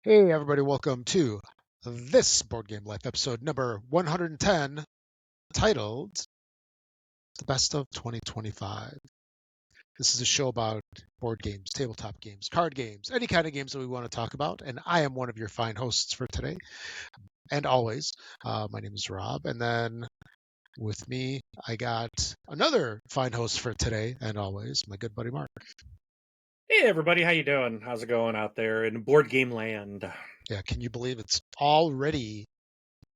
Hey, everybody, welcome to this Board Game Life episode number 110, titled The Best of 2025. This is a show about board games, tabletop games, card games, any kind of games that we want to talk about. And I am one of your fine hosts for today, and always. My name is Rob. And then with me, I got another fine host for today, and always, my good buddy Mark. Hey everybody, how you doing? How's it going out there in board game land? Yeah, can you believe it's already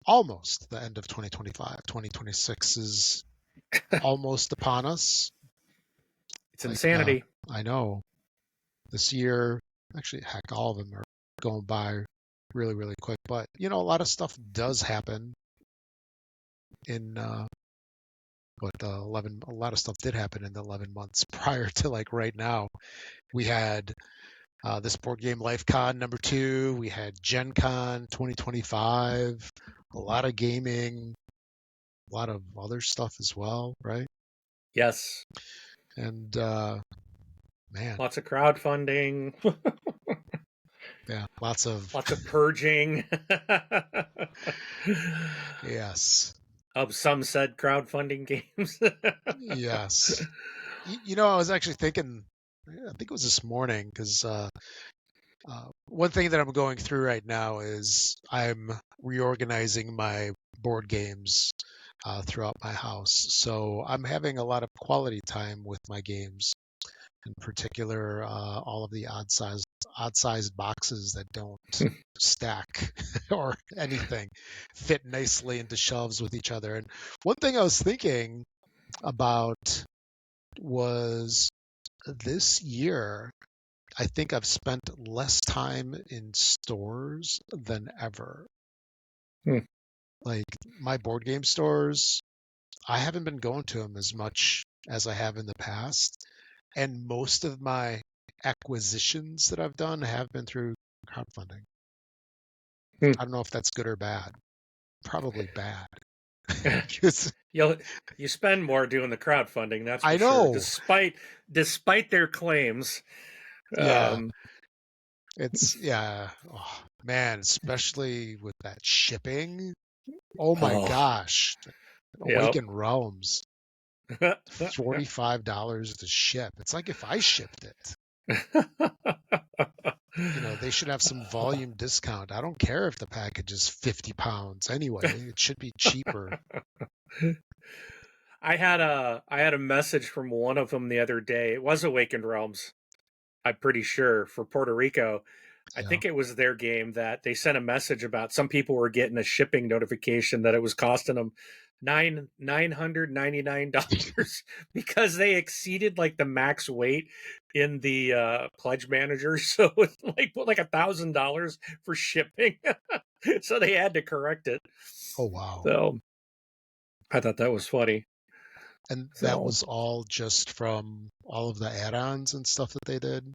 almost the end of 2025? 2026 is almost upon us. It's insanity. I know this year, actually, heck, all of them are going by really, really quick. But a lot of stuff does happen in a lot of stuff did happen in the 11 months prior to like right now. We had this Board Game Life Con #2. We had Gen Con 2025. A lot of gaming, a lot of other stuff as well, right? Yes. And man, Lots of crowdfunding. yeah, lots of purging. yes. Of some said crowdfunding games. Yes. I was actually thinking, I think it was this morning, because one thing that I'm going through right now is I'm reorganizing my board games throughout my house. So I'm having a lot of quality time with my games, in particular, all of the odd-sized boxes that don't stack or anything fit nicely into shelves with each other. And one thing I was thinking about was this year, I think I've spent less time in stores than ever. Hmm. Like my board game stores, I haven't been going to them as much as I have in the past. And most of my acquisitions that I've done have been through crowdfunding. Hmm. I don't know if that's good or bad. Probably bad. You spend more doing the crowdfunding, that's for I sure. know. Despite their claims. Yeah. Oh, man, especially with that shipping. Oh my gosh. Awakened Realms. $45 to ship. It's like if I shipped it. They should have some volume discount. I don't care if the package is 50 pounds anyway. It should be cheaper. I had a message from one of them the other day. It was Awakened Realms, I'm pretty sure, for Puerto Rico. I think it was their game that they sent a message about some people were getting a shipping notification that it was costing them $999 because they exceeded like the max weight in the pledge manager. So it's like put like $1,000 for shipping. So they had to correct it. Oh wow. So I thought that was funny. And that was all just from all of the add-ons and stuff that they did?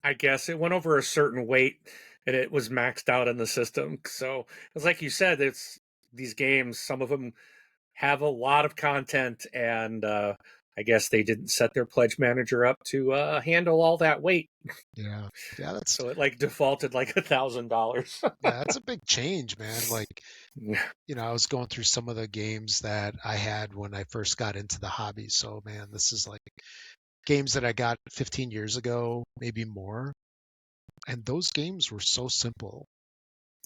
I guess it went over a certain weight and it was maxed out in the system. So it's like you said, it's these games, some of them have a lot of content, and I guess they didn't set their pledge manager up to handle all that weight. Yeah, that's so it like defaulted like $1,000. Yeah, that's a big change, man. Like, I was going through some of the games that I had when I first got into the hobby. So, man, this is like games that I got 15 years ago, maybe more. And those games were so simple.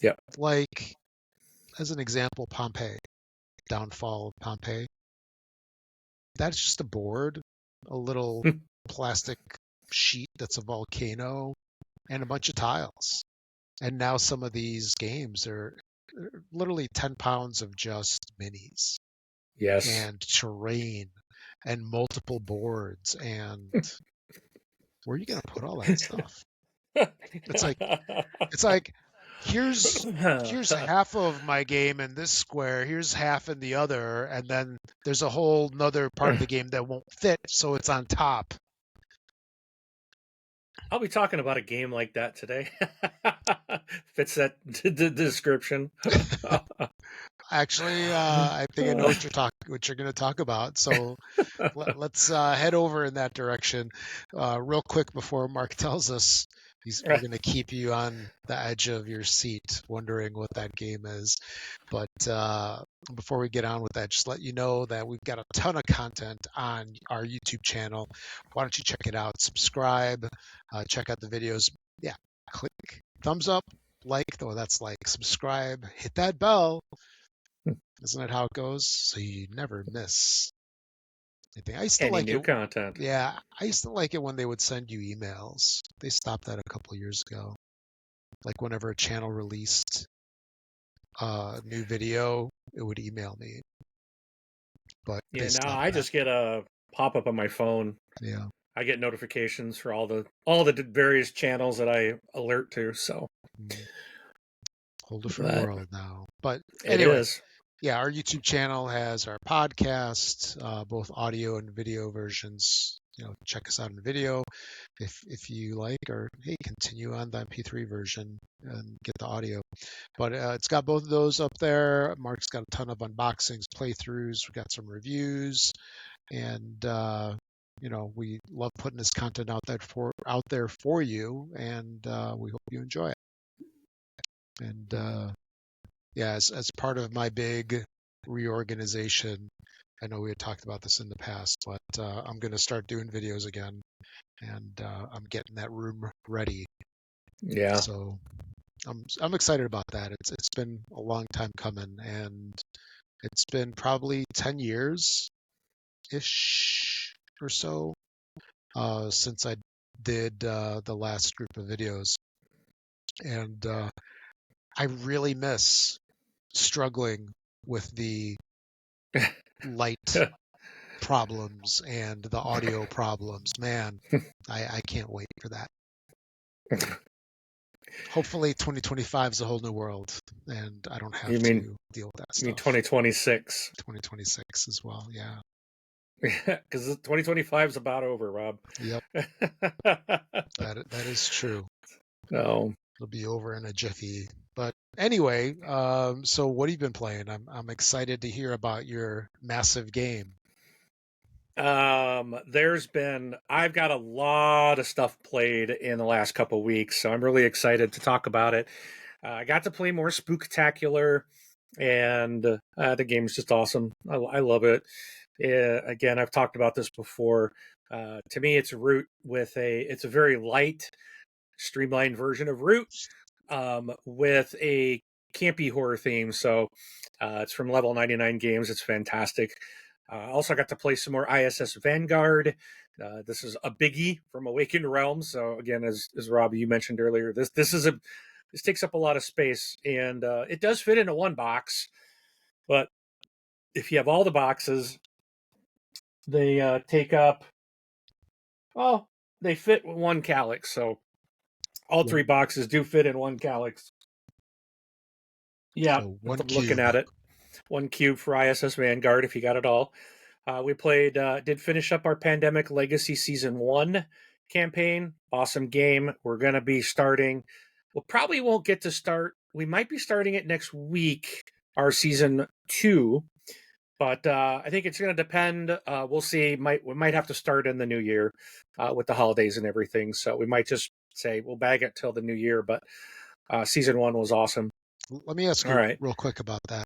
Yeah. Like, as an example, Pompeii, Downfall of Pompeii. That's just a board, a little plastic sheet that's a volcano, and a bunch of tiles. And now some of these games are literally 10 pounds of just minis. Yes. And terrain and multiple boards. And where are you going to put all that stuff? It's like here's half of my game in this square, here's half in the other, and then there's a whole nother part of the game that won't fit, so it's on top. I'll be talking about a game like that today. Fits that description. Actually, I think I know what you're going to talk about. So let's head over in that direction real quick before Mark tells us We're going to keep you on the edge of your seat wondering what that game is. But before we get on with that, just let you know that we've got a ton of content on our YouTube channel. Why don't you check it out? Subscribe, check out the videos. Yeah, click thumbs up, like, though that's like, subscribe, hit that bell. Isn't that how it goes? So you never miss anything. I used to Any like new it. content. Yeah, I used to like it when they would send you emails. They stopped that a couple of years ago. Like whenever a channel released a new video, it would email me. But they Yeah, now stopped I that. just get a pop-up on my phone. Yeah. I get notifications for all the various channels that I alert to, so Whole different but world now. But it anyway, is. yeah, our YouTube channel has our podcast, both audio and video versions. Check us out in video if you like, or hey, continue on the MP3 version and get the audio. But it's got both of those up there. Mark's got a ton of unboxings, playthroughs. We got some reviews, and we love putting this content out there for you, and we hope you enjoy it. And yeah, as part of my big reorganization, I know we had talked about this in the past, but I'm going to start doing videos again, and I'm getting that room ready. Yeah. So I'm excited about that. It's been a long time coming, and it's been probably 10 years ish or so since I did the last group of videos, and I really miss struggling with the light problems and the audio problems. Man, I can't wait for that. Hopefully 2025 is a whole new world and I don't have You mean to deal with that you mean stuff. 2026? 2026 as well, yeah. Because 2025 is about over, Rob. Yep, that is true. No. It'll be over in a jiffy. But anyway, so what have you been playing? I'm excited to hear about your massive game. I've got a lot of stuff played in the last couple weeks, so I'm really excited to talk about it. I got to play more Spooktacular, and the game is just awesome. I love it. Again, I've talked about this before. To me, it's Root it's a very light, streamlined version of Root, with a campy horror theme. So it's from Level 99 Games. It's fantastic. Also got to play some more ISS Vanguard. This is a biggie from Awakened Realms. So again, as Robbie you mentioned earlier, this takes up a lot of space, and it does fit into one box. But if you have all the boxes, they take up. Well, they fit one calyx. So all three boxes do fit in one calyx. Yeah, So one I'm looking cube. at it. One cube for ISS Vanguard if you got it all. We did finish up our Pandemic Legacy Season 1 campaign. Awesome game. We're going to be starting. We probably won't get to start. We might be starting it next week, our Season 2. But I think it's going to depend. We'll see. We might have to start in the new year with the holidays and everything. So we might just say we'll bag it till the new year. But Season 1 was awesome. Let me ask All you right. real quick about that.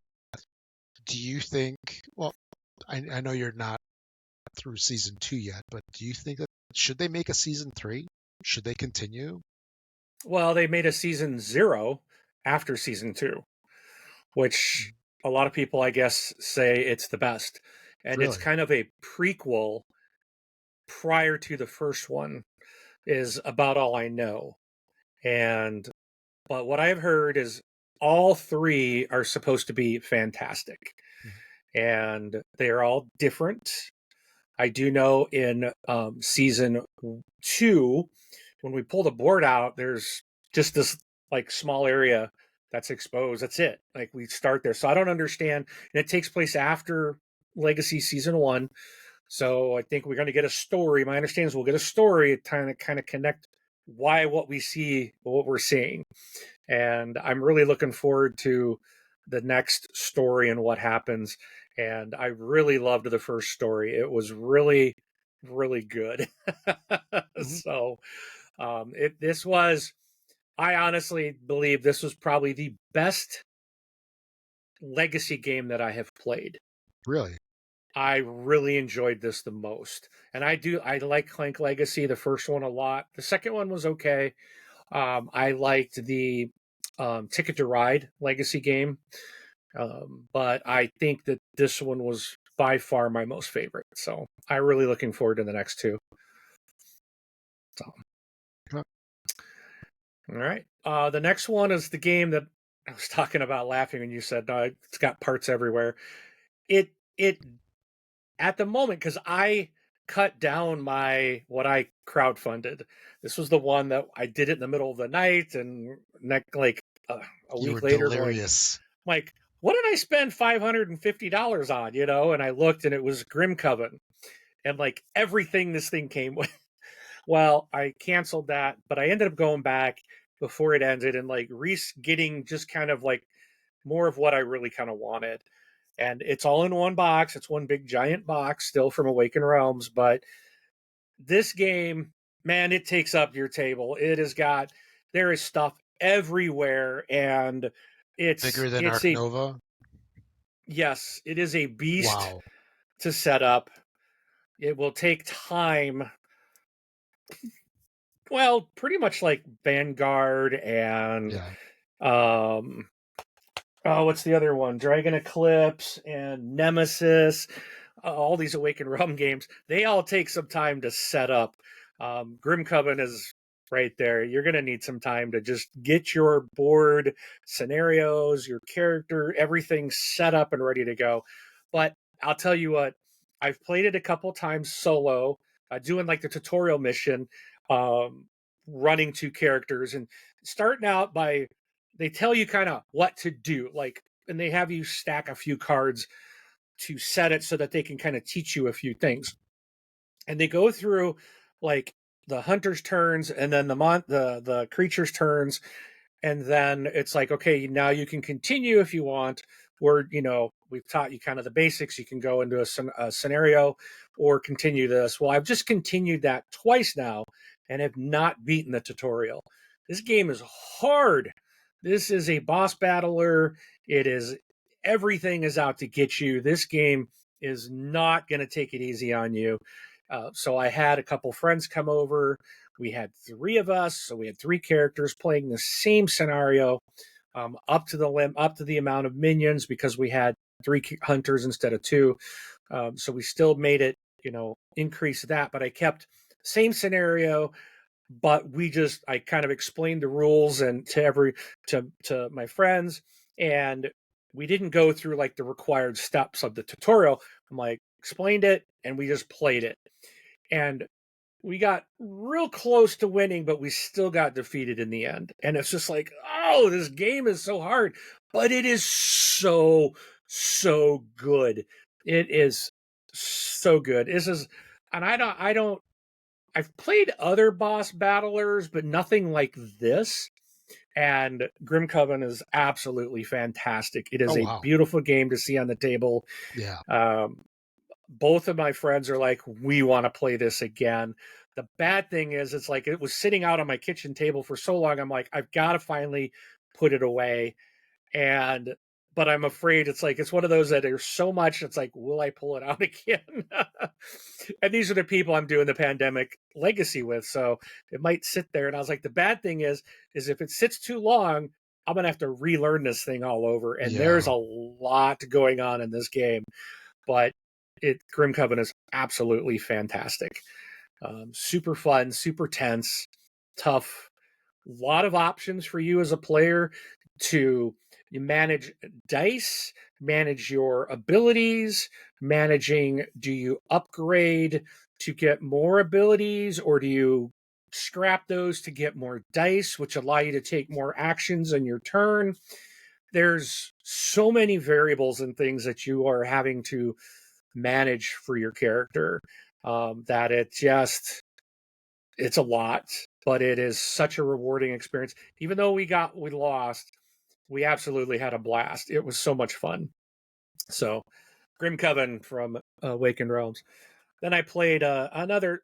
Do you think, well, I know you're not through season 2 yet, but do you think that should they make a season 3? Should they continue? Well, they made a season 0 after season 2, which a lot of people, I guess, say it's the best. And it's Really? kind of a prequel prior to the first one, is about all I know. But what I've heard is all three are supposed to be fantastic. And they are all different. I do know in season 2, when we pull the board out, there's just this like small area that's exposed. That's it. Like we start there. So I don't understand. And it takes place after Legacy season 1. So I think we're going to get a story. My understanding is we'll get a story to kind of connect what we're seeing. And I'm really looking forward to the next story and what happens. And I really loved the first story. It was really, really good. Mm-hmm. So I honestly believe this was probably the best legacy game that I have played. Really? I really enjoyed this the most. And I like Clank Legacy, the first one, a lot. The second one was okay. I liked the Ticket to Ride Legacy game. But I think that this one was by far my most favorite. So I'm really looking forward to the next two. So, Huh. all right. The next one is the game that I was talking about laughing when you said, no, it's got parts everywhere. It at the moment, because I cut down what I crowdfunded. This was the one that I did it in the middle of the night, and like a You week were later, delirious. like, what did I spend $550 on? You know, and I looked, and it was Grim Coven, and like everything this thing came with. Well, I canceled that, but I ended up going back before it ended and like getting just kind of like more of what I really kind of wanted. And it's all in one box. It's one big giant box still from Awaken Realms, but this game, man, it takes up your table. There is stuff everywhere, and Bigger than it's Ark a Nova? yes, it is a beast Wow. to set up. It will take time. Well, pretty much like Vanguard and Yeah. what's the other one? Dragon Eclipse and Nemesis. All these Awakened Realm games, they all take some time to set up. Grim Coven is right there. You're going to need some time to just get your board scenarios, your character, everything set up and ready to go. But I'll tell you what, I've played it a couple times solo, doing like the tutorial mission, um, running two characters and starting out by they tell you kind of what to do, like, and they have you stack a few cards to set it so that they can kind of teach you a few things. And they go through like the hunter's turns and then the creature's turns, and then it's like, okay, now you can continue if you want. We're, we've taught you kind of the basics. You can go into a scenario or continue this. Well, I've just continued that twice now and have not beaten the tutorial. This game is hard. This is a boss battler. It is Everything is out to get you. This game is not going to take it easy on you. So I had a couple friends come over. We had three of us, so we had three characters playing the same scenario, up to the amount of minions because we had three hunters instead of two. So we still made it, increase that, but I kept same scenario. But I kind of explained the rules and to my friends, and we didn't go through like the required steps of the tutorial. I'm like, explained it, and we just played it. And we got real close to winning, but we still got defeated in the end. And it's just like, oh, this game is so hard, but it is so, so good. It is so good. And I've played other boss battlers, but nothing like this. And Grim Coven is absolutely fantastic. It is Oh, a wow. beautiful game to see on the table. Yeah. Both of my friends are like, we want to play this again. The bad thing is, it's like it was sitting out on my kitchen table for so long. I'm like, I've got to finally put it away. But I'm afraid it's one of those that there's so much. It's like, will I pull it out again? And these are the people I'm doing the pandemic legacy with. So it might sit there. And I was like, the bad thing is if it sits too long, I'm going to have to relearn this thing all over. And there's a lot going on in this game, but Grim Coven is absolutely fantastic. Super fun, super tense, tough. A lot of options for you as a player to manage dice, manage your abilities, do you upgrade to get more abilities, or do you scrap those to get more dice, which allow you to take more actions in your turn? There's so many variables and things that you are having to manage for your character, that it's a lot, but it is such a rewarding experience. Even though we lost, we absolutely had a blast. It was so much fun. So, Grim Coven from Awakened Realms. Then I played another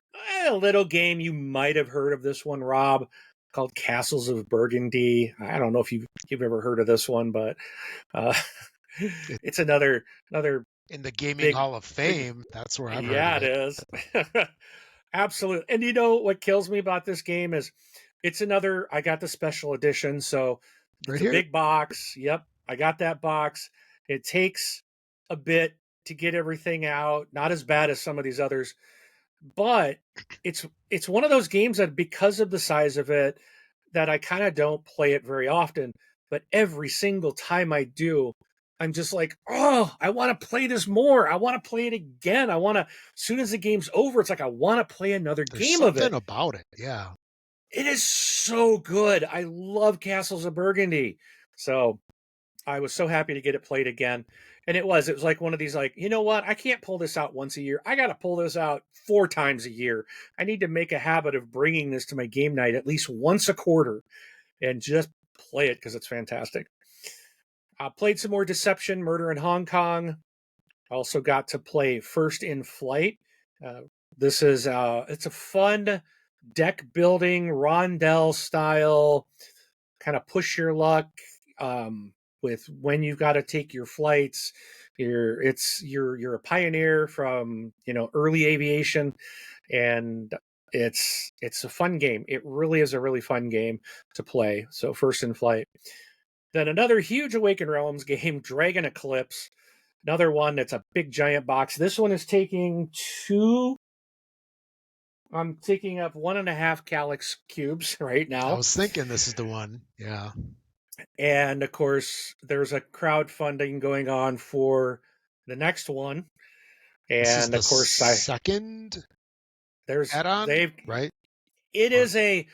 little game. You might have heard of this one, Rob, called Castles of Burgundy. I don't know if you've ever heard of this one, but uh, It, it's another in the Gaming big Hall of big. Fame, that's where I've heard of Yeah, it it. is. Absolutely. And you know what kills me about this game is it's another. I got the special edition, so Right it's a here. big box. Yep, I got that box. It takes a bit to get everything out. Not as bad as some of these others, but it's one of those games that because of the size of it that I kind of don't play it very often, but every single time I do, I'm just like, oh, I want to play this more. I want to play it again. I want to, as soon as the game's over, it's like I want to play another There's game of something it. about it. Yeah. It is so good. I love Castles of Burgundy. So I was so happy to get it played again. And it was like one of these, like, you know what? I can't pull this out once a year. I got to pull this out 4 times a year. I need to make a habit of bringing this to my game night at least once a quarter and just play it because it's fantastic. Played some more Deception, Murder in Hong Kong. Also got to play First in Flight. Uh, this is it's a fun deck building rondel style kind of push your luck with when you've got to take your flights. You're a pioneer from early aviation, and it's a fun game. It really is a really fun game to play. So First in Flight. Then another huge Awaken Realms game, Dragon Eclipse. Another one that's a big giant box. This one is taking two. I'm taking up 1.5 Calyx cubes right I now. was thinking this is the one. Yeah. And of course, there's a crowdfunding going on for the next one. This is And the of course, second there's add-on, they've right? it Or is a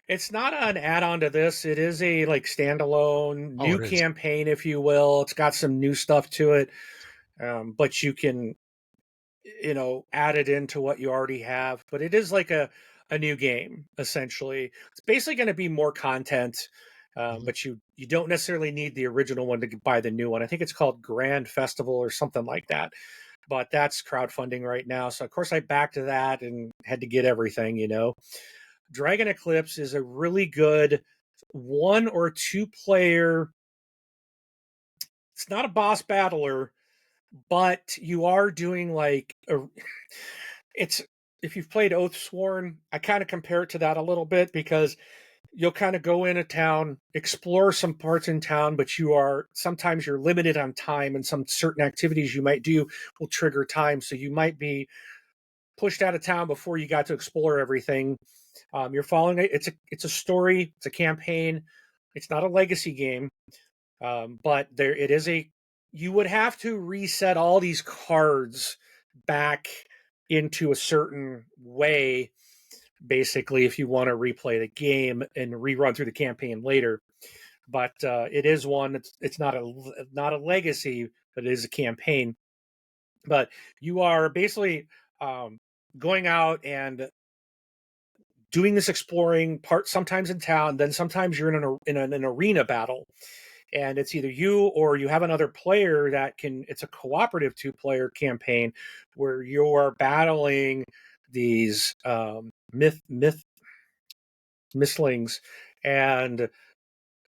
it's not an add-on to this. It is a like standalone oh, new it is. campaign, if you will. It's got some new stuff to it, but you can add it into what you already have. But it is like a new game essentially. It's basically going to be more content. Mhm. But you don't necessarily need the original one to buy the new one. I think it's called Grand Festival or something like that. But that's crowdfunding right now. So of course I backed that and had to get everything. Dragon Eclipse is a really good 1 or 2 player. It's not a boss battler, but you are doing like it's if you've played Oathsworn, I kind of compare it to that a little bit because you'll kind of go in a town, explore some parts in town, but sometimes you're limited on time, and some certain activities you might do will trigger time. So you might be pushed out of town before you got to explore everything. You're following it. It's a story. It's a campaign. It's not a legacy game, but there it is a. You would have to reset all these cards back into a certain way basically if you want to replay the game and rerun through the campaign later. But it is one. It's not a legacy, but it is a campaign. But you are basically going out and doing this exploring part. Sometimes in town, then sometimes you're in an arena battle, and it's either you or you have another player that can. It's a cooperative 2-player campaign where you're battling these mislings, and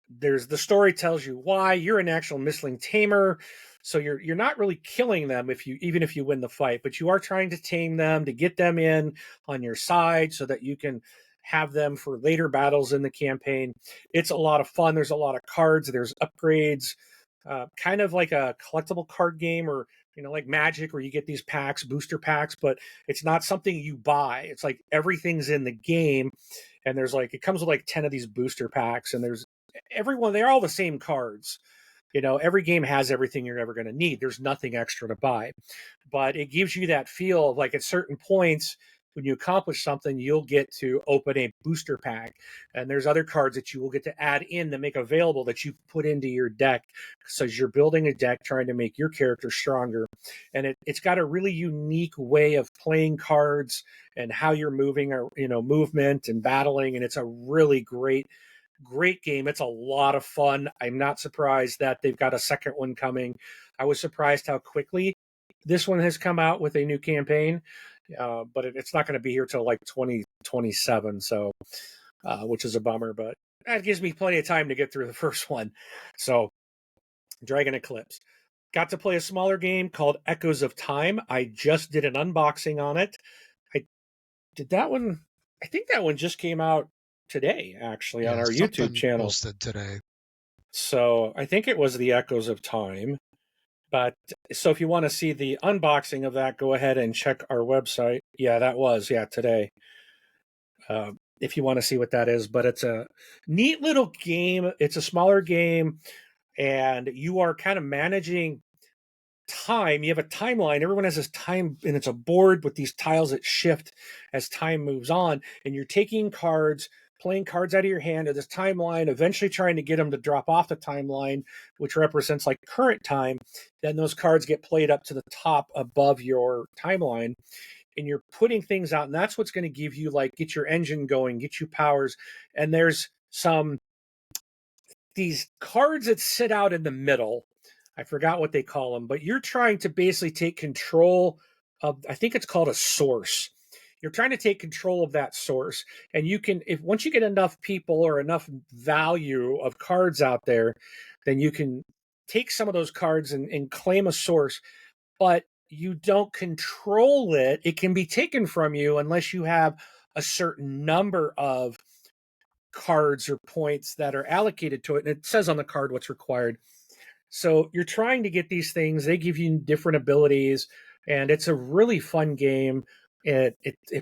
there's the story tells you why you're an actual misling tamer, so you're not really killing them even if you win the fight, but you are trying to tame them to get them in on your side so that you can have them for later battles in the campaign. It's a lot of fun. There's a lot of cards, there's upgrades, kind of like a collectible card game, or like Magic, where you get these packs, booster packs, but it's not something you buy. It's like everything's in the game, and there's like it comes with like 10 of these booster packs, and there's everyone they're all the same cards. Every game has everything you're ever going to need. There's nothing extra to buy, but it gives you that feel of like at certain points when you accomplish something, you'll get to open a booster pack, and there's other cards that you will get to add in that make available that you put into your deck. So you're building a deck trying to make your character stronger, and it's got a really unique way of playing cards and how you're moving, or movement and battling, and it's a really great game. It's a lot of fun. I'm not surprised that they've got a second one coming. I was surprised how quickly this one has come out with a new campaign, but it's not going to be here till like 2027. So, which is a bummer, but that gives me plenty of time to get through the first one. So, Dragon Eclipse. Got to play a smaller game called Echoes of Time. I just did an unboxing on it. I did that one. I think that one just came out today, actually, on our YouTube channel. Posted today. So I think it was the Echoes of Time. But so if you want to see the unboxing of that, go ahead and check our website. Yeah, that was today. If you want to see what that is, but it's a neat little game. It's a smaller game, and you are kind of managing time. You have a timeline. Everyone has this time, and it's a board with these tiles that shift as time moves on, and you're taking cards, playing cards out of your hand of this timeline, eventually trying to get them to drop off the timeline, which represents like current time. Then those cards get played up to the top above your timeline, and you're putting things out, and that's what's going to give you, like, get your engine going, get you powers. And there's these cards that sit out in the middle. I forgot what they call them, but you're trying to basically take control of, I think it's called a source. You're trying to take control of that source. And you can, if once you get enough people or enough value of cards out there, then you can take some of those cards and claim a source, but you don't control it. It can be taken from you unless you have a certain number of cards or points that are allocated to it. And it says on the card what's required. So you're trying to get these things. They give you different abilities, and it's a really fun game. It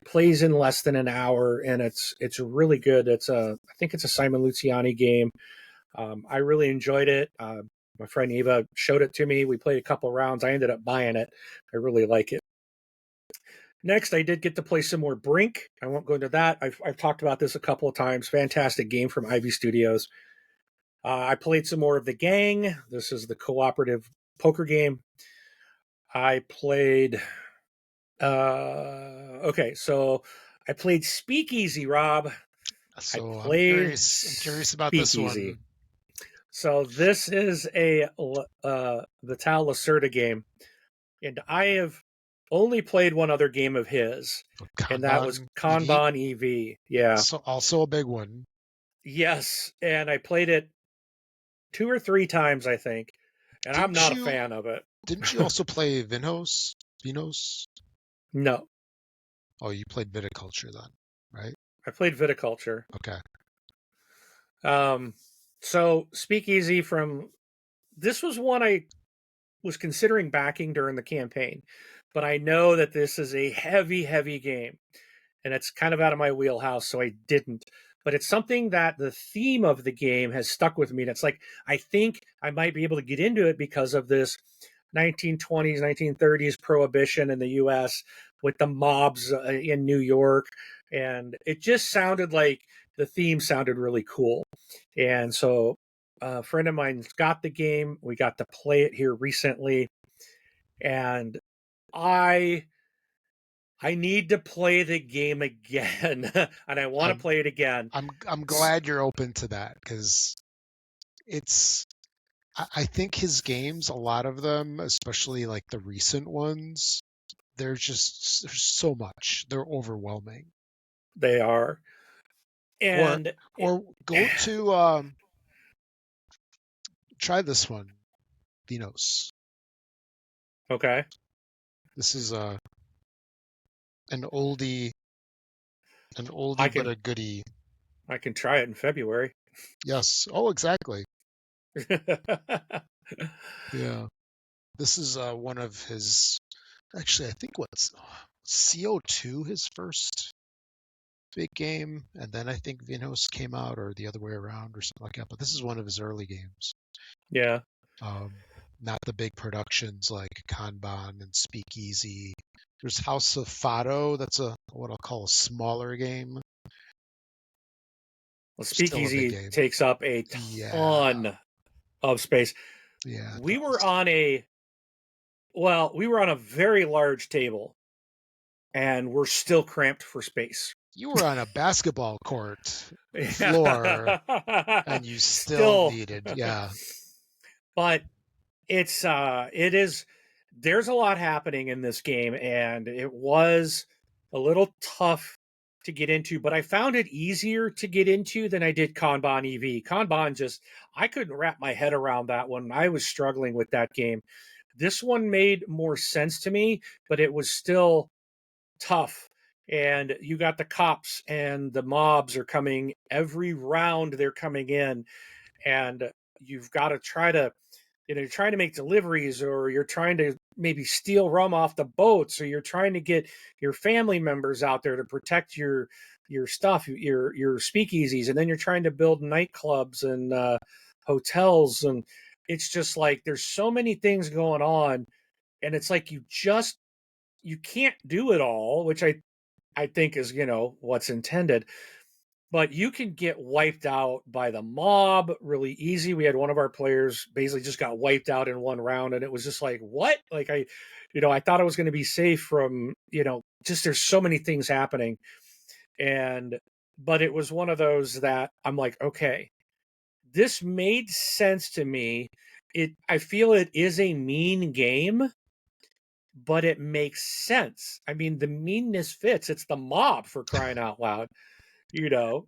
plays in less than an hour, and it's really good. I think it's a Simon Luciani game. I really enjoyed it. My friend Eva showed it to me. We played a couple rounds. I ended up buying it. I really like it. Next, I did get to play some more Brink. I won't go into that. I've talked about this a couple of times. Fantastic game from Ivy Studios. I played some more of The Gang. This is the cooperative poker game. I played... so I played Speakeasy, Rob. So I'm curious about this one. So this is a Vital Lacerda game, and I have only played one other game of his, and that was Kanban EV. Yeah. So also a big one. Yes, and I played it 2 or 3 times, I think, and I'm not a fan of it. Didn't you also play Vinos? No. Oh, you played Viticulture then, right? I played Viticulture. Okay. So Speakeasy this was one I was considering backing during the campaign, but I know that this is a heavy, heavy game, and it's kind of out of my wheelhouse, so I didn't. But it's something that the theme of the game has stuck with me. And it's like, I think I might be able to get into it because of this 1920s, 1930s prohibition in the U.S. with the mobs in New York. And it just sounded like the theme sounded really cool. And so a friend of mine's got the game. We got to play it here recently. And I need to play the game again, and I want to play it again. I'm glad you're open to that, because I think his games, a lot of them, especially like the recent ones, there's so much. They're overwhelming. They are. And or go to try this one, Vinos. Okay. This is an oldie but a goodie. I can try it in February. Yes. Oh, exactly. Yeah. This is one of his, actually, I think what's CO2, his first big game, and then I think Vinos came out, or the other way around, or something like that. But this is one of his early games. Yeah. Not the big productions like Kanban and Speakeasy. There's House of Fado. That's what I'll call a smaller game. Well, Speakeasy takes up a ton of space. Yeah. We were on a very large table, and we're still cramped for space. You were on a basketball court floor, and you still needed, yeah. But it is there's a lot happening in this game, and it was a little tough to get into, but I found it easier to get into than I did Kanban EV. Kanban just, I couldn't wrap my head around that one. I was struggling with that game. This one made more sense to me, but it was still tough. And you got the cops and the mobs are coming every round, they're coming in, and you've got to try to, you're trying to make deliveries, or you're trying to maybe steal rum off the boats, or you're trying to get your family members out there to protect your stuff, your speakeasies, and then you're trying to build nightclubs and hotels, and it's just like there's so many things going on, and it's like you can't do it all, which I think is what's intended, but you can get wiped out by the mob really easy. We had one of our players basically just got wiped out in one round, and it was just like, what? Like I thought I was going to be safe from, just there's so many things happening. But it was one of those that I'm like, okay, this made sense to me. I feel it is a mean game, but it makes sense. I mean, the meanness fits. It's the mob, for crying out loud.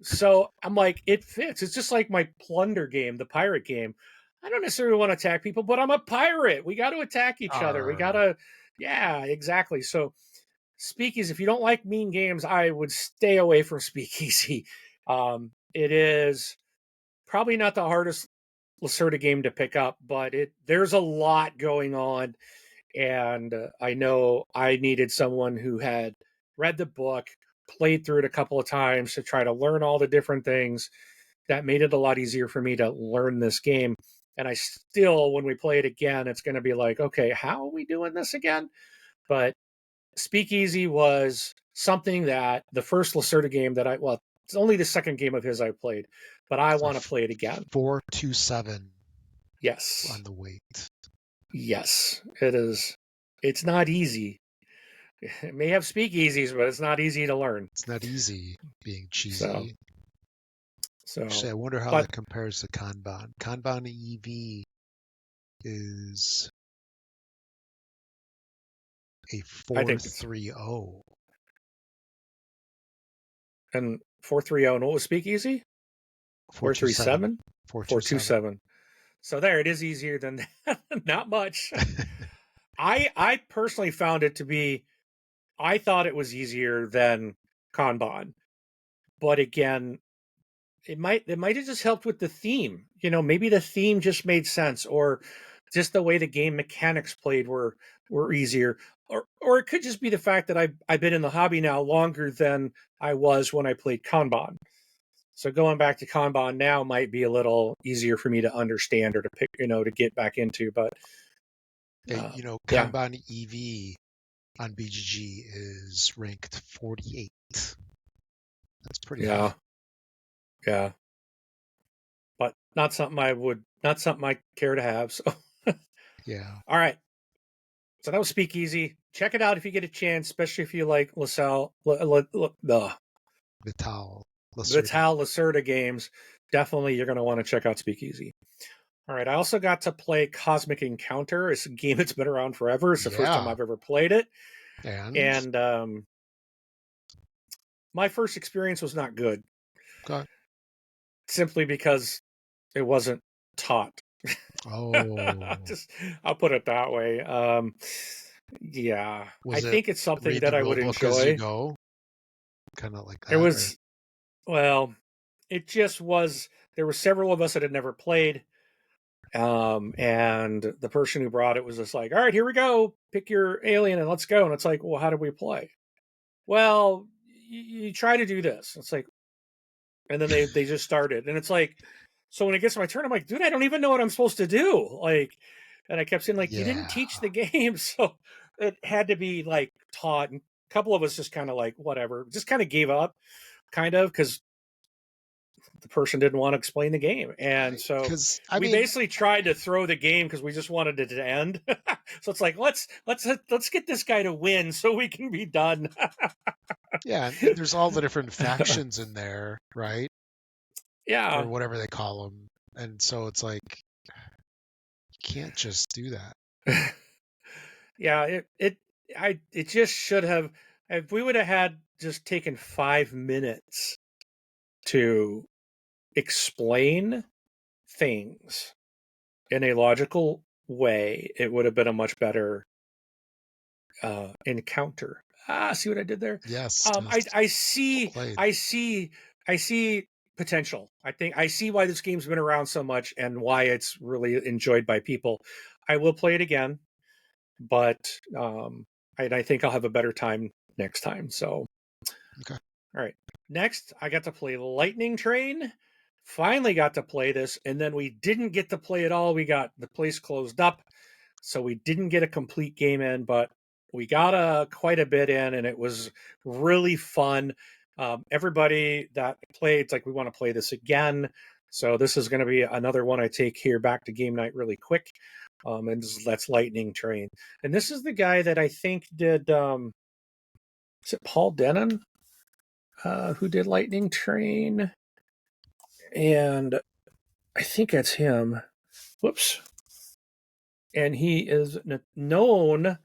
So I'm like, it fits. It's just like my plunder game, the pirate game. I don't necessarily want to attack people, but I'm a pirate. We got to attack each other. We got to, yeah, exactly. So Speakeasy, if you don't like mean games, I would stay away from Speakeasy. It is probably not the hardest Lacerda game to pick up, but there's a lot going on, and I know I needed someone who had read the book, played through it a couple of times to try to learn all the different things. That made it a lot easier for me to learn this game. And I still, when we play it again, it's going to be like, okay, how are we doing this again? But Speakeasy was something that the first Lacerda game that it's only the second game of his I played, but I want to play it again. 427. Yes. On the weight. Yes, it is. It's not easy. It may have speakeasies, but it's not easy to learn. It's not easy being cheesy. So actually, I wonder how that compares to Kanban. Kanban EV is a 430. And 430, and what was speakeasy? 437? 427. So there, it is easier than that. Not much. I personally found it to be, I thought it was easier than Kanban. But again, it might have just helped with the theme. Maybe the theme just made sense, or just the way the game mechanics played were easier. Or it could just be the fact that I've been in the hobby now longer than I was when I played Kanban. So going back to Kanban now might be a little easier for me to understand, or to pick, to get back into. But Kanban EV on BGG is ranked 48. That's pretty high. Yeah. But not something I care to have. So yeah. All right. So that was Speakeasy. Check it out if you get a chance, especially if you like Vital Lacerda games. Definitely, you're going to want to check out Speakeasy. All right. I also got to play Cosmic Encounter. It's a game that's been around forever. It's the first time I've ever played it. And my first experience was not good. Okay. Simply because it wasn't taught. I'll put it that way. Yeah, I think it's something that I would enjoy. Kind of like that. It was, well, it just was. There were several of us that had never played, and the person who brought it was just like, "All right, here we go. Pick your alien and let's go." And it's like, "Well, how do we play?" Well, you try to do this. It's like, and then they just started, and it's like, so when it gets to my turn, I'm like, dude, I don't even know what I'm supposed to do. And I kept saying, like, you didn't teach the game. So it had to be like taught. And a couple of us just kind of like, whatever, just kind of gave up, because the person didn't want to explain the game. And so we basically tried to throw the game because we just wanted it to end. So it's like, let's get this guy to win so we can be done. Yeah. And there's all the different factions in there, right? Yeah. Or whatever they call them. And so it's like, you can't just do that. Yeah, it just should have. If we would have had just taken 5 minutes to explain things in a logical way, it would have been a much better encounter. See what I did there? Yes, I yes. I Well see played. I see I see potential. I think I see why this game's been around so much and why it's really enjoyed by people. I will play it again, but I think I'll have a better time next time. So, Okay. all right. Next, I got to play Lightning Train. Finally got to play this, and then we didn't get to play it all. We got the place closed up, so we didn't get a complete game in, but we got quite a bit in, and it was really fun. Everybody that played, it's like we want to play this again. So this is going to be another one I take here back to game night really quick. And that's Lightning Train. And this is the guy that I think did. Is it Paul Denon who did Lightning Train? And I think that's him. Whoops. And he is known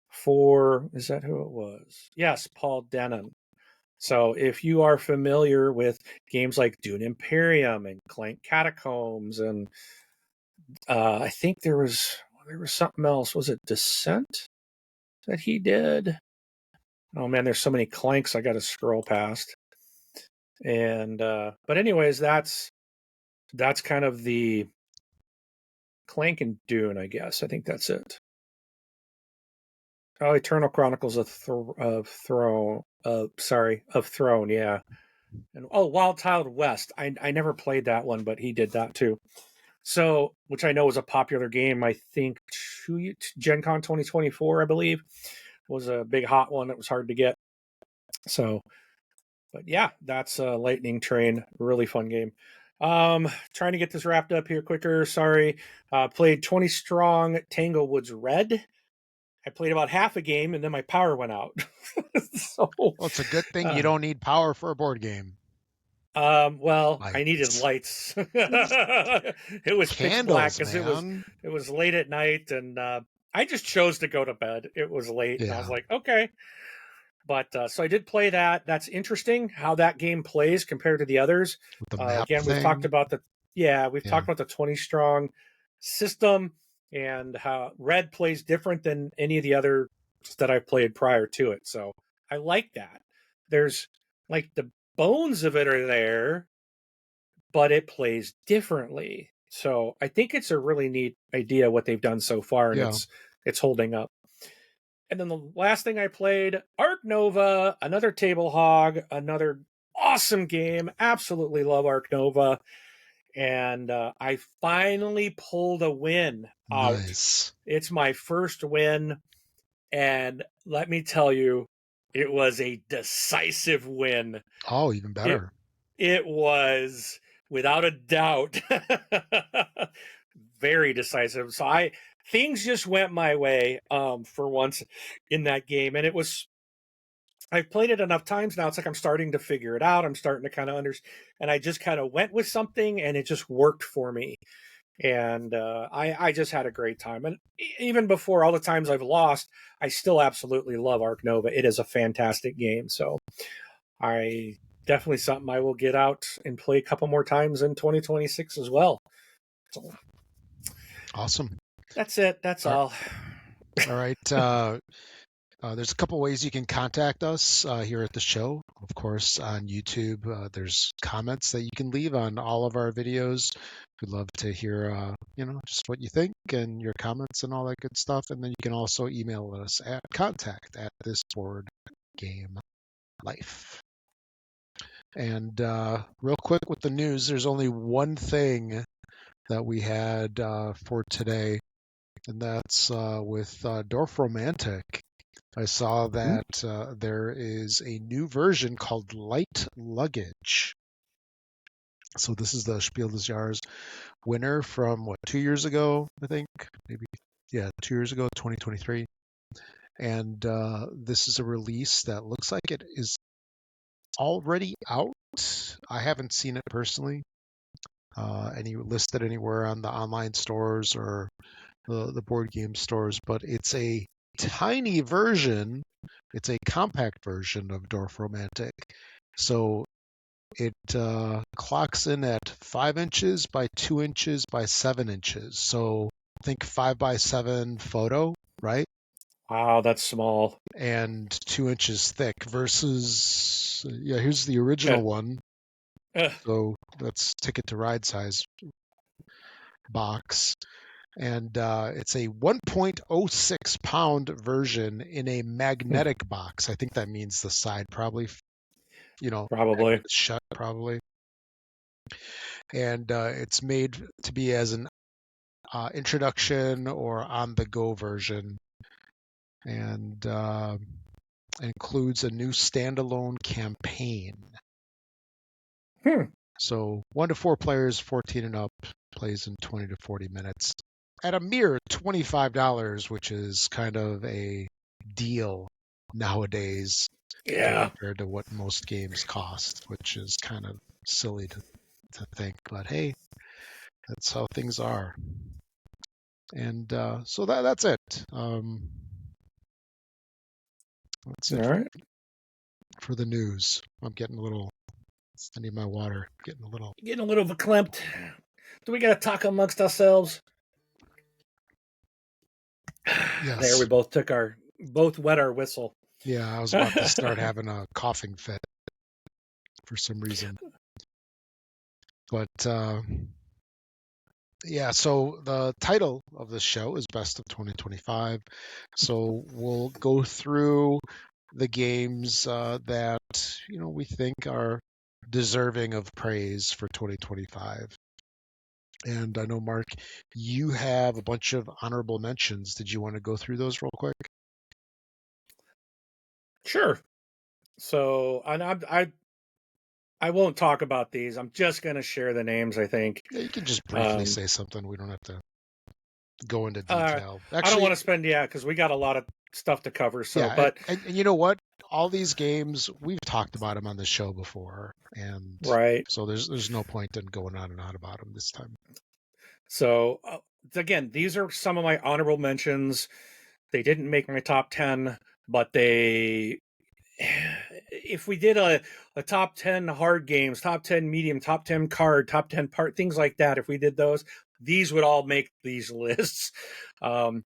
for, is that who it was? Yes, Paul Denon. So if you are familiar with games like Dune Imperium and Clank Catacombs, and I think there was something else. Was it Descent that he did? Oh man, there's so many Clanks I got to scroll past. And but anyways, that's kind of the Clank and Dune, I guess. I think that's it. Oh, Eternal Chronicles of Throne. Of Throne. Yeah. And Wild Child West. I never played that one, but he did that too. So, which I know was a popular game. I think Gen Con 2024, I believe, was a big hot one. It was hard to get. So, but yeah, that's Lightning Train. Really fun game. Trying to get this wrapped up here quicker. Sorry. Played 20 Strong Tanglewoods Red. I played about half a game and then my power went out. So, Well, it's a good thing you don't need power for a board game. well, I needed Lights. lights. It was pitch black Candles, because man. it was late at night, and I just chose to go to bed. It was late, and I was Yeah. like, okay. But so I did play that. That's interesting how that game plays compared to the others. With the map Again, we've talked thing. about we've Yeah. talked about the 20 strong system and how red plays different than any of the other that I've played prior to it. So I like that. There's like the bones of it are there, but it plays differently. So I think it's a really neat idea what they've done so far, and Yeah. it's holding up. And then the last thing I played, Ark Nova, another table hog, another awesome game. Absolutely love Ark Nova. And I finally pulled a win out. Nice. It's my first win. And let me tell you, it was a decisive win. Oh, even better. It was without a doubt very decisive. So things just went my way for once in that game, and I've played it enough times now. It's like I'm starting to figure it out. I'm starting to kind of understand, and I just kind of went with something, and it just worked for me. And I just had a great time. And even before all the times I've lost, I still absolutely love Ark Nova. It is a fantastic game. So I definitely something I will get out and play a couple more times in 2026 as well. So Awesome. that's it. That's all. All right. There's a couple ways you can contact us here at the show. Of course, on YouTube, there's comments that you can leave on all of our videos. We'd love to hear, just what you think and your comments and all that good stuff. And then you can also email us at contact@thisboardgamelife. And real quick with the news, there's only one thing that we had for today, and that's with Dorfromantik. I saw that there is a new version called Light Luggage. So this is the Spiel des Jahres winner from 2 years ago, I think, maybe, 2 years ago, 2023. And this is a release that looks like it is already out. I haven't seen it personally, any listed anywhere on the online stores or the board game stores, but it's a tiny version. It's a compact version of Dorfromantik. So it clocks in at 5 inches by 2 inches by 7 inches. So think 5 by 7 photo, right? Wow, that's small. And 2 inches thick versus, yeah, here's the original one. Ugh. So that's Ticket to Ride size box. And it's a 1.06 pound version in a magnetic box. I think that means the side probably, Probably. shut probably. And it's made to be as an introduction or on the go version, and includes a new standalone campaign. So 1 to 4 players, 14 and up, plays in 20 to 40 minutes at a mere $25, which is kind of a deal nowadays Yeah. compared to what most games cost, which is kind of silly to think. But hey, that's how things are. And so that's it. That's it All right. for the news. I'm getting a little. I need my water. Getting a little. Getting a little verklempt. Do we got to talk amongst ourselves? Yes. There, we both wet our whistle. Yeah, I was about to start having a coughing fit for some reason. But yeah, so the title of this show is Best of 2025. So we'll go through the games that we think are deserving of praise for 2025. And I know, Mark, you have a bunch of honorable mentions. Did you want to go through those real quick? Sure. So, and I won't talk about these. I'm just going to share the names, I think. Yeah, you can just briefly say something. We don't have to go into detail. I don't want to spend, because we got a lot of stuff to cover. So, yeah, but and you know what? All these games, we've talked about them on the show before, and right. so there's no point in going on and on about them this time. So again, these are some of my honorable mentions. They didn't make my top 10, but if we did a top 10 hard games, top 10 medium, top 10 card, top 10 part, things like that, if we did those, these would all make these lists. So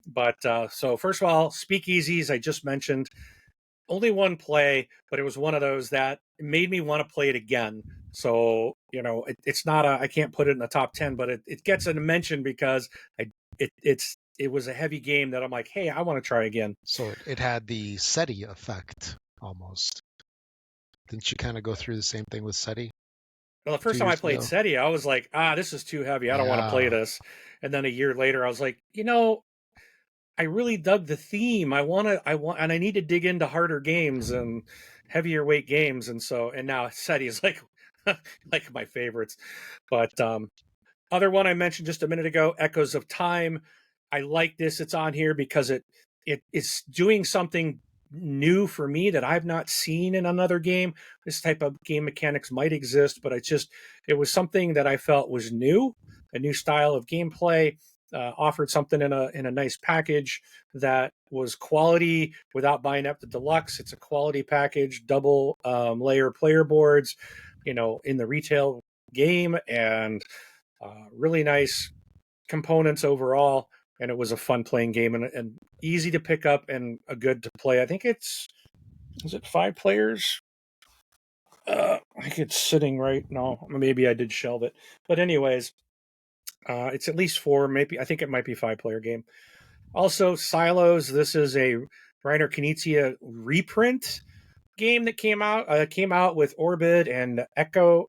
first of all, Speakeasies, I just mentioned, only one play, but it was one of those that made me want to play it again. So, it's not I can't put it in the top 10, but it gets a mention because it was a heavy game that I'm like, hey, I want to try again. So it had the SETI effect almost. Didn't you kind of go through the same thing with SETI? Well, the first time I played SETI, I was like, this is too heavy. I don't want to play this. And then a year later, I was like, I really dug the theme. And I need to dig into harder games and heavier weight games. And now SETI is like my favorites. But other one I mentioned just a minute ago, Echoes of Time. I like this. It's on here because it's doing something new for me that I've not seen in another game. This type of game mechanics might exist, but it was something that I felt was new, a new style of gameplay. Offered something in a nice package that was quality without buying up the deluxe. It's a quality package, double layer player boards, in the retail game, and really nice components overall. And it was a fun playing game and easy to pick up and a good to play. I think is it 5 players? I think it's sitting right. No, maybe I did shelve it. But anyways, it's at least 4. Maybe I think it might be 5-player game. Also, Silos. This is a Reiner Knizia reprint game that came out with Orbit and Echo.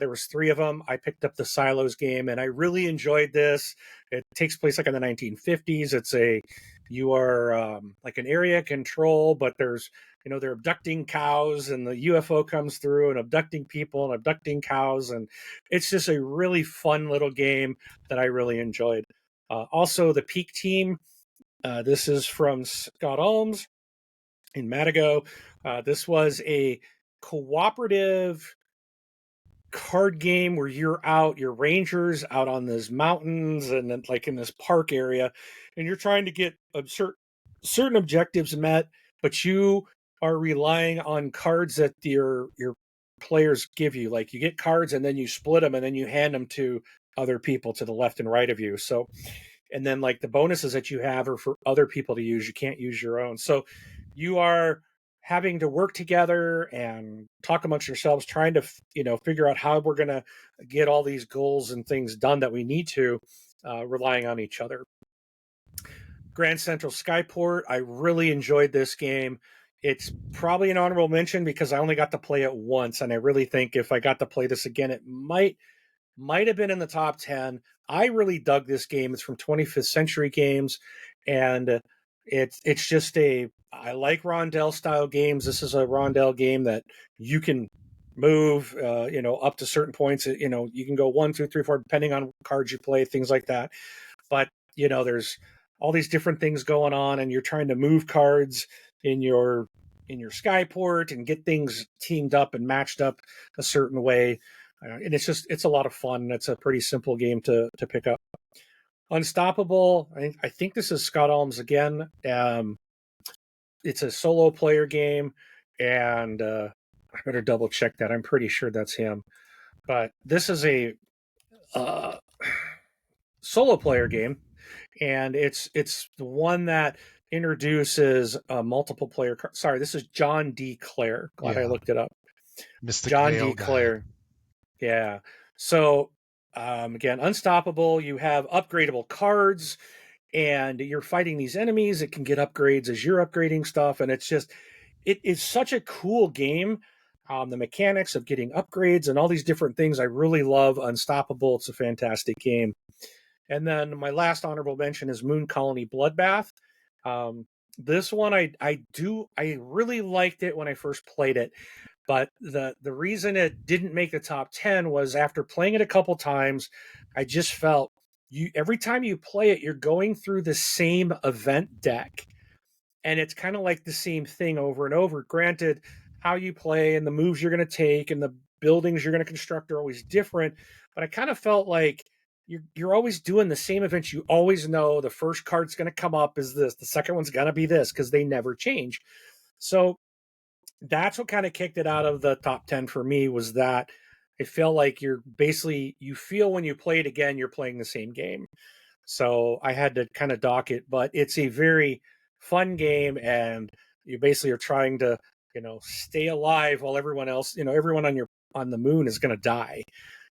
There was 3 of them. I picked up the Silos game and I really enjoyed this. It takes place like in the 1950s. You are like an area control, but there's they're abducting cows and the UFO comes through and abducting people and abducting cows, and it's just a really fun little game that I really enjoyed. Also, the Peak Team. This is from Scott Holmes in Madigo. This was a cooperative card game where you're rangers out on these mountains and then like in this park area, and you're trying to get certain objectives met, but you are relying on cards that your players give you. Like you get cards and then you split them and then you hand them to other people to the left and right of you. So, and then like the bonuses that you have are for other people to use. You can't use your own. So you are having to work together and talk amongst yourselves, trying to, figure out how we're going to get all these goals and things done that we need to, relying on each other. Grand Central Skyport, I really enjoyed this game. It's probably an honorable mention because I only got to play it once, and I really think if I got to play this again, it might have been in the top 10. I really dug this game. It's from 25th Century Games, and it's just I like rondel style games. This is a rondel game that you can move, up to certain points. You can go 1, 2, 3, 4, depending on cards you play, things like that. But there's all these different things going on, and you're trying to move cards in your Skyport and get things teamed up and matched up a certain way. And it's a lot of fun. It's a pretty simple game to pick up. Unstoppable, I think this is Scott Almes again. It's a solo player game, and I better double check that. I'm pretty sure that's him. But this is a solo player game, and it's the one that introduces multiple player. Sorry, this is John D. Clare. Glad I looked it up. Mystic John Veil D. Clare. Yeah. So again, Unstoppable. You have upgradable cards, and you're fighting these enemies. It can get upgrades as you're upgrading stuff, and it is such a cool game. The mechanics of getting upgrades and all these different things, I really love Unstoppable. It's a fantastic game. And then my last honorable mention is Moon Colony Bloodbath. This one I really liked it when I first played it, but the reason it didn't make the top 10 was after playing it a couple times, I just felt every time you play it, you're going through the same event deck, and it's kind of like the same thing over and over. Granted, how you play and the moves you're going to take and the buildings you're going to construct are always different, but I kind of felt like you're always doing the same events. You always know the first card's going to come up is this, the second one's going to be this, because they never change. So that's what kind of kicked it out of the top 10 for me, was that it felt like you feel when you play it again, you're playing the same game. So I had to kind of dock it, but it's a very fun game, and you basically are trying to, stay alive while everyone else, everyone on the moon is going to die.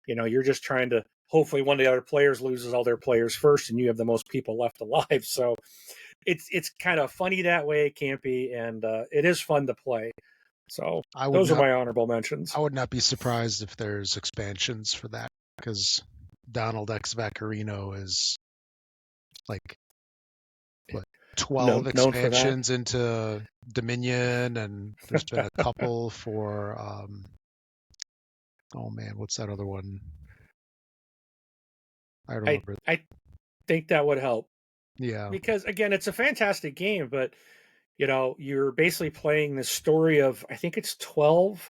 You're just trying to, hopefully one of the other players loses all their players first and you have the most people left alive. So it's kind of funny that way, campy, and it is fun to play. So those are my honorable mentions. I would not be surprised if there's expansions for that, because Donald X Vaccarino is like 12 expansions into Dominion, and there's been a couple for oh man, what's that other one? I don't remember. I think that would help. Yeah. Because again, it's a fantastic game, but you're basically playing the story of, I think it's 12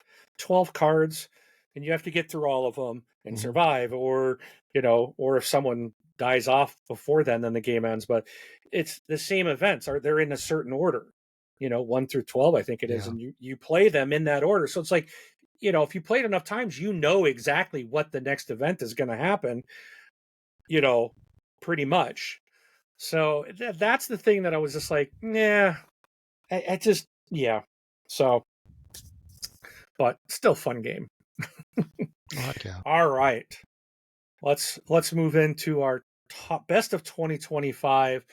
cards, and you have to get through all of them and survive, or if someone dies off before then the game ends. But it's the same events, they're in a certain order, 1 through 12, I think it is. And you play them in that order. So it's like, if you play it enough times, exactly what the next event is going to happen, pretty much. So that's the thing that I was just like, yeah, So, but still fun game. Okay. All right. Let's move into our top best of 2025.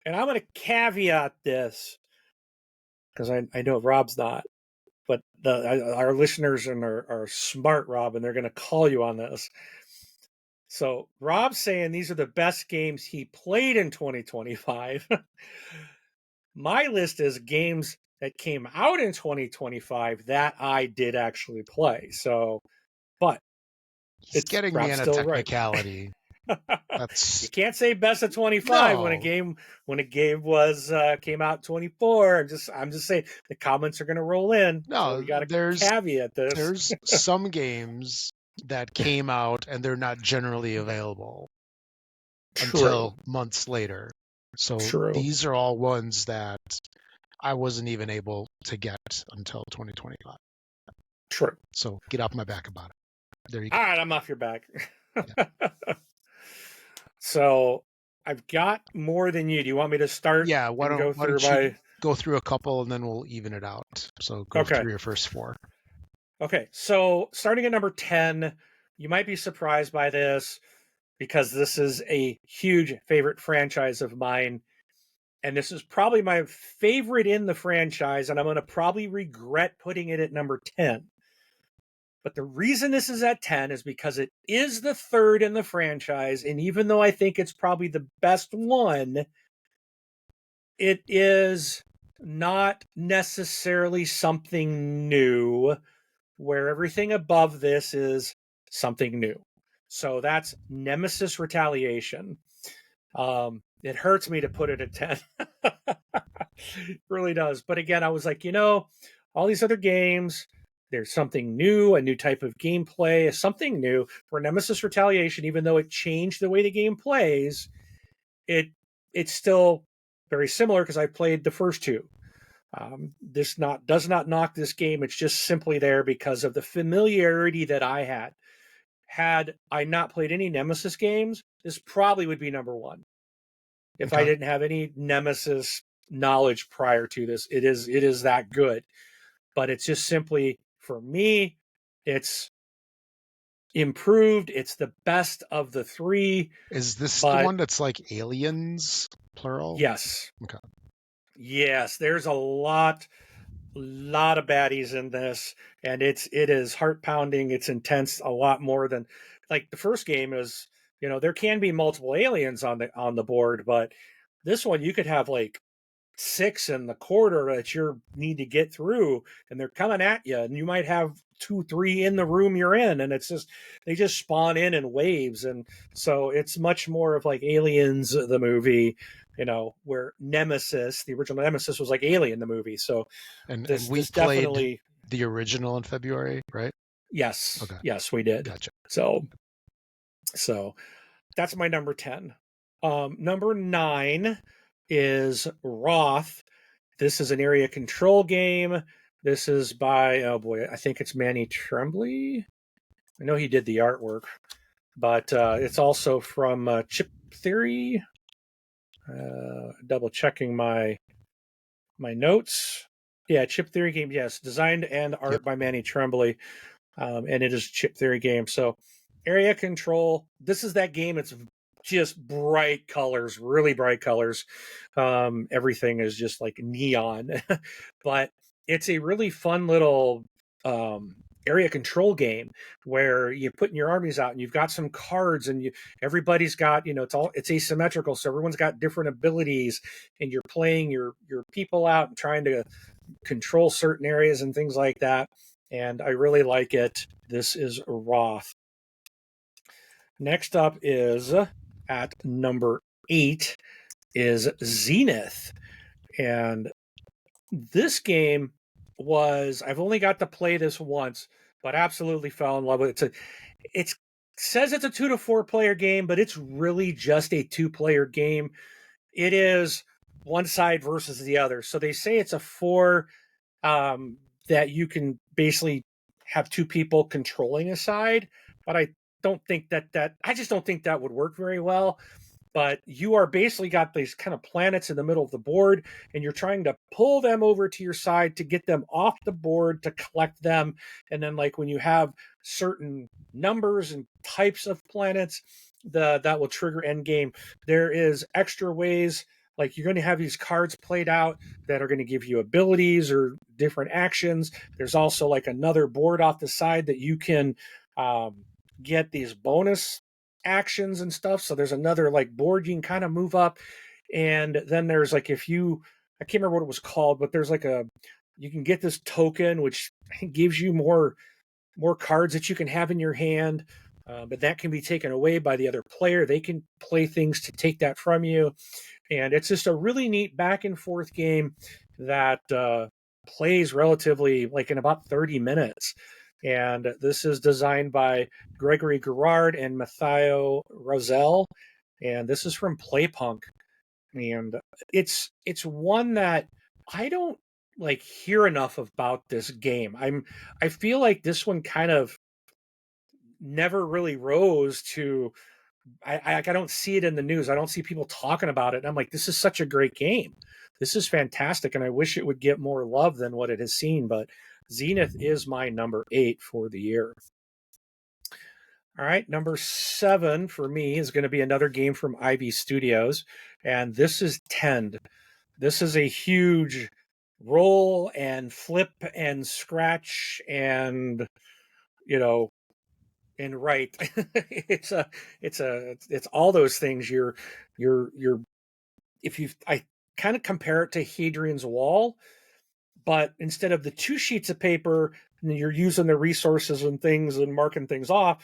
And I'm going to caveat this because I know Rob's not, but our listeners are smart, Rob, and they're going to call you on this. So Rob's saying these are the best games he played in 2025. My list is games that came out in 2025 that I did actually play. So, but it's getting me in a technicality. That's... You can't say best of 25 when a game was came out 24. I'm just saying the comments are going to roll in. No, so we got to caveat this. There's some games that came out and they're not generally available True. until months later. So True. these are all ones that I wasn't even able to get until 2025. True. So get off my back about it. There you go. All right, I'm off your back. Yeah. So I've got more than you. Do you want me to start Yeah, and go why through don't you my... go through a couple and then we'll even it out. So go Okay. through your first four. Okay, so starting at number 10, you might be surprised by this because this is a huge favorite franchise of mine. And this is probably my favorite in the franchise, and I'm going to probably regret putting it at number 10. But the reason this is at 10 is because it is the third in the franchise. And even though I think it's probably the best one, it is not necessarily something new, where everything above this is something new. So that's Nemesis Retaliation. It hurts me to put it at 10. It really does. But again, I was like, all these other games, there's something new, a new type of gameplay, something new. For Nemesis Retaliation, even though it changed the way the game plays, it's still very similar because I played the first two. This does not knock this game. It's just simply there because of the familiarity that I had. Had I not played any Nemesis games, this probably would be number one. If I didn't have any Nemesis knowledge prior to this, it is that good. But it's just simply, for me, it's improved. It's the best of the three. Is this the one that's like Aliens, plural? Yes. Okay. Yes, there's a lot of baddies in this, and it is heart pounding. It's intense, a lot more than like the first game is. There can be multiple aliens on the board, but this one you could have like 6 in the quarter that you need to get through, and they're coming at you, and you might have 2, 3 in the room you're in, and it's just they just spawn in waves, and so it's much more of like Aliens the movie, where Nemesis, the original Nemesis, was like Alien the movie. So and we this played definitely the original in February, right? Yes. Okay. Yes, we did. Gotcha. So that's my number 10. Number 9 is Roth. This is an area control game. This is by, oh boy, I think it's Manny Tremblay. I know he did the artwork, but it's also from Chip Theory. Double checking my notes. Yeah, Chip Theory game. Yes, designed and art by Manny Tremblay, and it is a Chip Theory game. So, area control. This is that game. It's just bright colors, really bright colors. Everything is just like neon, but it's a really fun little area control game where you're putting your armies out and you've got some cards, and everybody's got, it's asymmetrical, so everyone's got different abilities, and you're playing your people out and trying to control certain areas and things like that. And I really like it. This is Roth. Next up is at number 8 is Zenith. And this game I've only got to play this once, but absolutely fell in love with it. It says it's a 2 to 4 player game, but it's really just a 2-player game. It is one side versus the other. So they say it's a 4, that you can basically have 2 people controlling a side, but I don't think I just don't think that would work very well. But you are basically got these kind of planets in the middle of the board, and you're trying to pull them over to your side to get them off the board to collect them. And then, like, when you have certain numbers and types of planets, that will trigger endgame. There is extra ways, like you're going to have these cards played out that are going to give you abilities or different actions. There's also like another board off the side that you can get these bonus actions and stuff. So there's another like board you can kind of move up. And then there's like, I can't remember what it was called, but there's like you can get this token which gives you more cards that you can have in your hand, but that can be taken away by the other player. They can play things to take that from you, and it's just a really neat back and forth game that plays relatively like in about 30 minutes. And this is designed by Gregory Gerard and Matteo Rosell, and this is from Playpunk. And it's one that I don't like hear enough about this game. I feel like this one kind of never really rose to I don't see it in the news. I don't see people talking about it. And I'm like, this is such a great game. This is fantastic, and I wish it would get more love than what it has seen. But Zenith is my number 8 for the year. All right, number 7 for me is going to be another game from Ivy Studios, and this is Tend. This is a huge roll and flip and scratch and you know and write. It's all those things. You're if you I kind of compare it to Hadrian's Wall, but instead of the 2 sheets of paper, and you're using the resources and things and marking things off,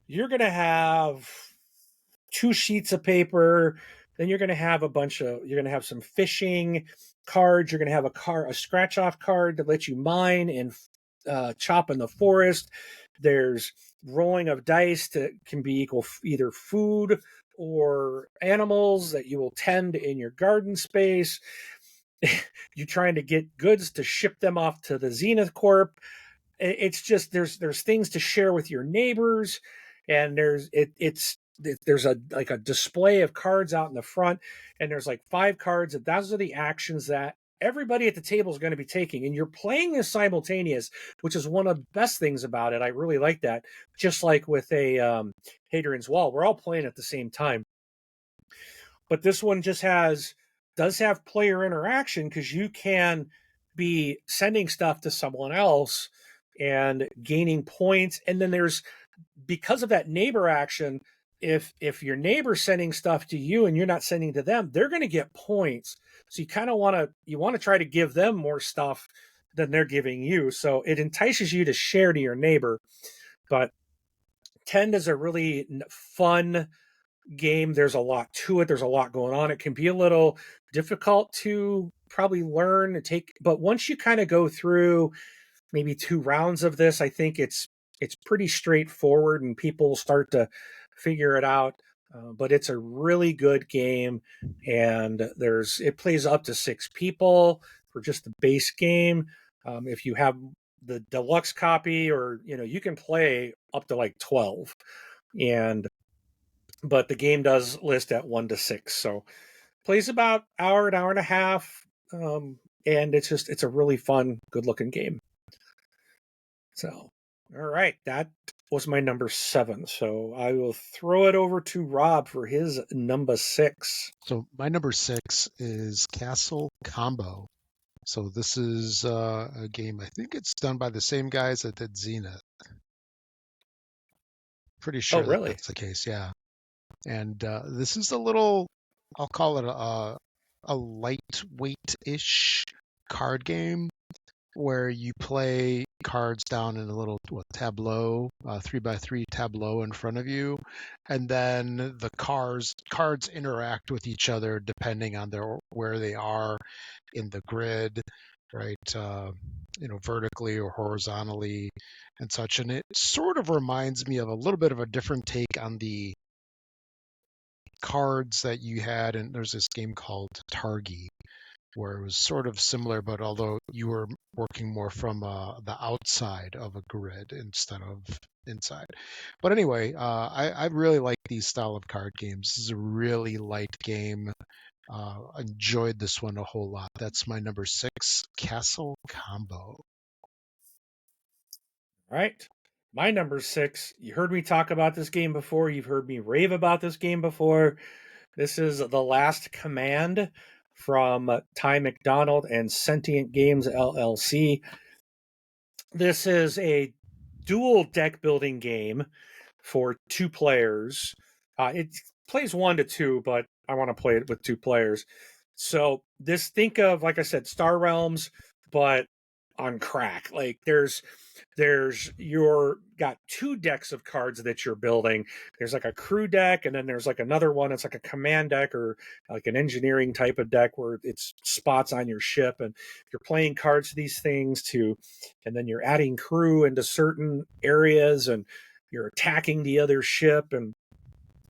you're going to have 2 sheets of paper. Then you're going to have you're going to have some fishing cards. You're going to have a scratch off card to let you mine and chop in the forest. There's rolling of dice that can be equal either food or animals that you will tend in your garden space. You're trying to get goods to ship them off to the Zenith Corp. It's just there's things to share with your neighbors, and there's a like a display of cards out in the front, and there's like 5 cards, and those are the actions that everybody at the table is going to be taking, and you're playing this simultaneous, which is one of the best things about it. I really like that. Just like with a Hadrian's Wall, we're all playing at the same time, but this one does have player interaction because you can be sending stuff to someone else and gaining points, and then there's because of that neighbor action, if your neighbor's sending stuff to you and you're not sending to them, they're going to get points. So you want to try to give them more stuff than they're giving you. So it entices you to share to your neighbor. But Tend is a really fun game. There's a lot to it. There's a lot going on. It can be a little difficult to probably learn and take, but once you kind of go through maybe 2 rounds of this, I think it's pretty straightforward and people start to figure it out. But it's a really good game, and it plays up to 6 people for just the base game. If you have the deluxe copy, or you can play up to like 12, and but the game does list at 1 to 6, so plays about an hour and a half, and it's a really fun, good looking game. So, all right, that was my number 7. So I will throw it over to Rob for his number 6. So my number 6 is Castle Combo. So this is a game, I think it's done by the same guys that did Zenith. Pretty Oh, sure that really? that's the case, yeah. And this is a little, I'll call it a lightweight-ish card game where you play cards down in a little tableau, 3x3 tableau in front of you, and then the cards interact with each other depending on where they are in the grid, right? Vertically or horizontally and such. And it sort of reminds me of a little bit of a different take on the cards that you had, and there's this game called Targi where it was sort of similar, but although you were working more from the outside of a grid instead of inside. But anyway, I really like these style of card games. This is a really light game. Enjoyed this one a whole lot. That's my number 6, Castle Combo. All right. My number 6, you heard me talk about this game before. You've heard me rave about this game before. This is The Last Command from Ty McDonald and Sentient Games LLC. This is a dual deck building game for 2 players. It plays 1 to 2, but I want to play it with 2 players. So think of, like I said, Star Realms, but on crack. Like there's you're got two decks of cards that you're building. There's like a crew deck, and then there's like another one. It's like a command deck or like an engineering type of deck where it's spots on your ship, and you're playing cards to these things to, and then you're adding crew into certain areas, and you're attacking the other ship, and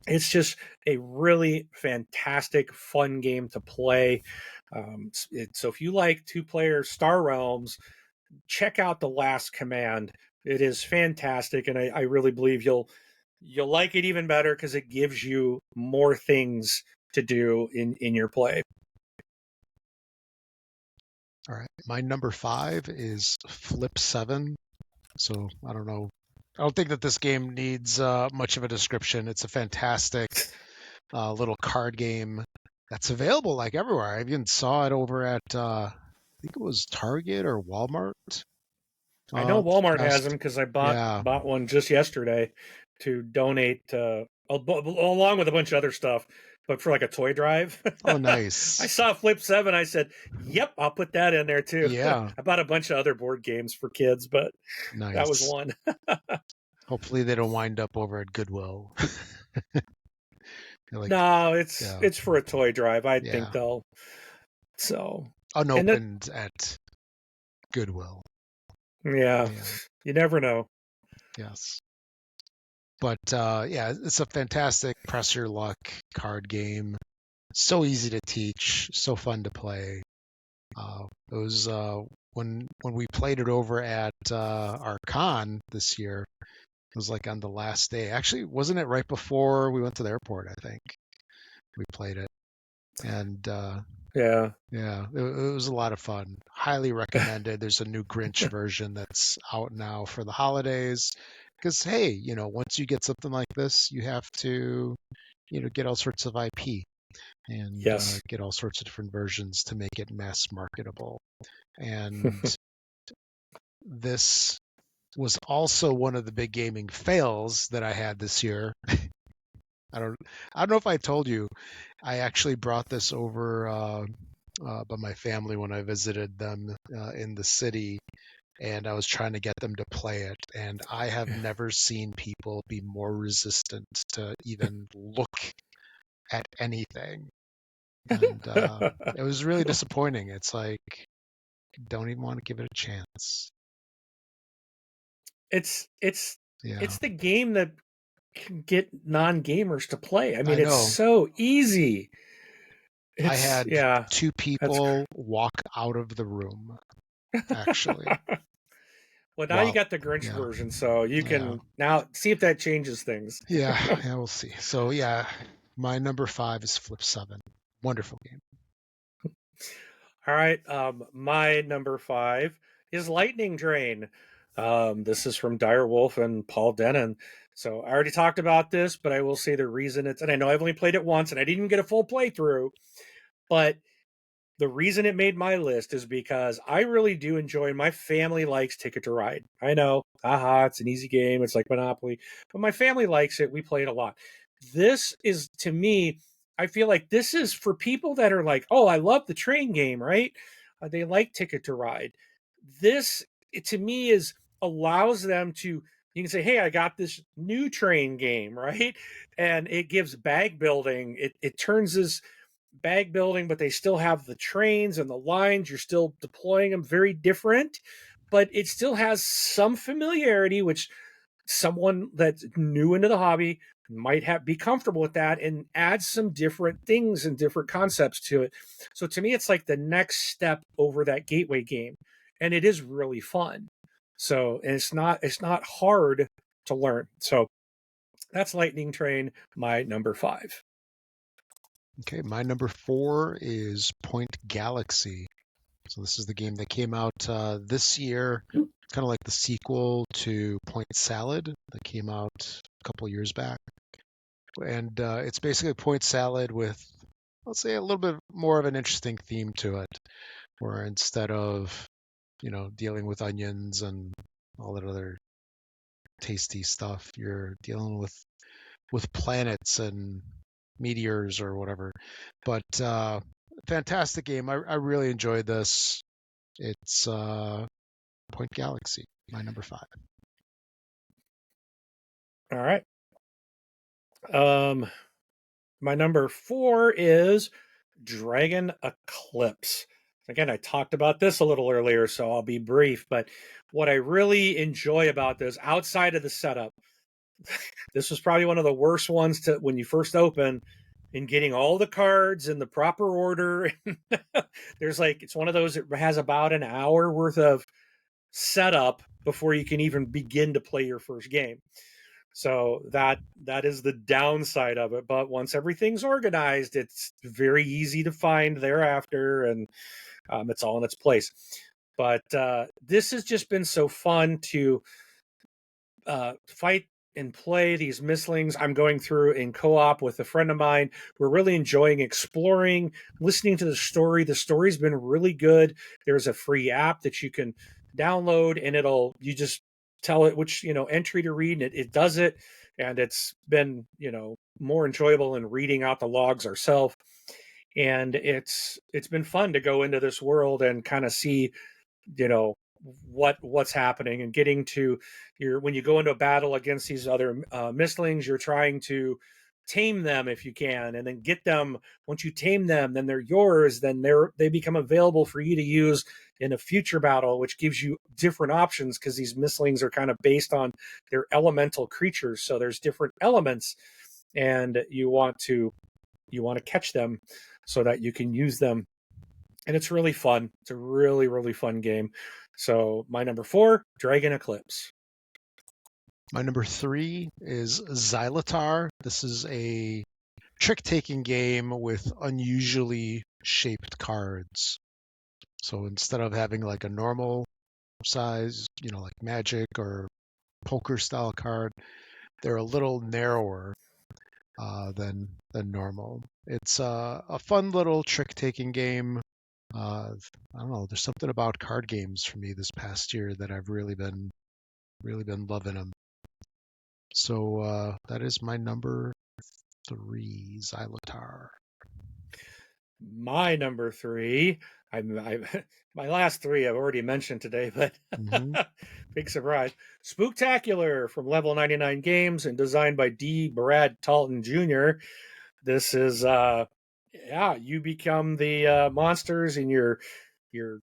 it's just a really fantastic, fun game to play. So if you like two-player Star Realms, check out The Last Command. It is fantastic, and I really believe you'll like it even better because it gives you more things to do in your play. All right. My number 5 is Flip 7. So I don't know. I don't think that this game needs much of a description. It's a fantastic little card game that's available like everywhere. I even saw it over at I think it was Target or Walmart. I know Walmart has past- them because I Yeah. bought one just yesterday to donate along with a bunch of other stuff, but for like a toy drive. Oh, I nice. saw Flip 7. I said, "Yep, I'll put that in there too." Yeah. I bought a bunch of other board games for kids, but that was Nice. one. Hopefully they don't wind up over at Goodwill. Like, No, it's yeah. it's for a toy drive. I Yeah. think they'll. So unopened at Goodwill. yeah, Yeah. you never know. Yes. But yeah, it's a fantastic press your luck card game. So easy to teach, so fun to play. It was when we played it over at our con this year. It was like on the last day. Actually, wasn't it right before we went to the airport? I think we played it, and Yeah. it was a lot of fun. Highly recommended. There's a new Grinch version that's out now for the holidays. Because hey, once you get something like this, you have to, get all sorts of IP and Yes. get all sorts of different versions to make it mass marketable. And this was also one of the big gaming fails that I had this year. I don't know if I told you, I actually brought this over by my family when I visited them in the city, and I was trying to get them to play it. And I have never seen people be more resistant to even look at anything. And it was really disappointing. It's like, don't even want to give it a chance. It's Yeah, the game that can get non-gamers to play. I mean, I it's know. so easy. I had Yeah. 2 That's people walk out of the room, actually. well, now you Wow. got the Grinch Yeah. version, so you Yeah. can now see if that changes things. Yeah. We'll see. So yeah, my number 5 is Flip 7. Wonderful game. All right. My number 5 is Lightning Train. This is from Dire Wolf and Paul Denon. So I already talked about this, but I will say the reason and I know I've only played it once and I didn't even get a full playthrough, but the reason it made my list is because I really do enjoy, and my family likes Ticket to Ride. I know, it's an easy game. It's like Monopoly, but my family likes it. We play it a lot. This is, to me, I feel like this is for people that are like, oh, I love the train game, right? They like Ticket to Ride. This, to me, is allows them to, you can say, hey, I got this new train game, right? And it gives bag building. It turns this bag building, but they still have the trains and the lines. You're still deploying them, very different, but it still has some familiarity, which someone that's new into the hobby might be comfortable with that, and add some different things and different concepts to it. So to me, it's like the next step over that gateway game, and it is really fun. So, and it's not hard to learn. So that's Lightning Train, my number 5. Okay, my number 4 is Point Galaxy. So this is the game that came out this year. It's kind of like the sequel to Point Salad that came out a couple years back. And it's basically Point Salad with, let's say, a little bit more of an interesting theme to it, where instead of, dealing with onions and all that other tasty stuff, you're dealing with planets and meteors or whatever. But fantastic game. I really enjoyed this. It's Point Galaxy, my number 5. All right. My number 4 is Dragon Eclipse. Again, I talked about this a little earlier, so I'll be brief. But what I really enjoy about this, outside of the setup, this was probably one of the worst ones to when you first open, in getting all the cards in the proper order. There's it's one of those that has about an hour worth of setup before you can even begin to play your first game. So that is the downside of it. But once everything's organized, it's very easy to find thereafter, and it's all in its place. But this has just been so fun to fight and play these mislings. I'm going through in co-op with a friend of mine. We're really enjoying exploring, listening to the story. The story's been really good. There's a free app that you can download, and you just tell it which entry to read, and it does it. And it's been more enjoyable than reading out the logs ourselves. And it's been fun to go into this world and kind of see what's happening, and getting to when you go into a battle against these other mislings, you're trying to tame them if you can, and then get them. Once you tame them, then they're yours. Then they become available for you to use in a future battle, which gives you different options, because these mislings are kind of based on their elemental creatures. So there's different elements, and you want to catch them so that you can use them. And it's really fun. It's a really, really fun game. So my number 4, Dragon Eclipse. My number 3 is Xylotar. This is a trick-taking game with unusually shaped cards. So instead of having like a normal size, like Magic or poker style card, they're a little narrower than normal. It's a fun little trick-taking game. I don't know. There's something about card games for me this past year that I've really been loving them. So that is my number 3, Xylotar. My number 3, my last 3 I've already mentioned today, but big surprise. Spooktacular from Level 99 Games and designed by D. Brad Talton Jr. This is you become the monsters, and you're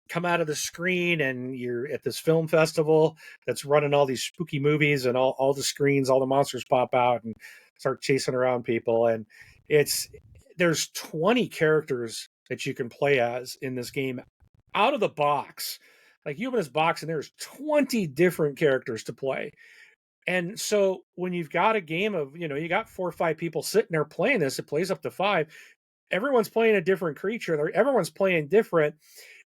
come out of the screen, and you're at this film festival that's running all these spooky movies, and all the screens, all the monsters pop out and start chasing around people. And there's 20 characters that you can play as in this game out of the box. Like, you open this box and there's 20 different characters to play. And so when you've got a game of, you got 4 or 5 people sitting there playing this, it plays up to 5. Everyone's playing a different creature. Everyone's playing different.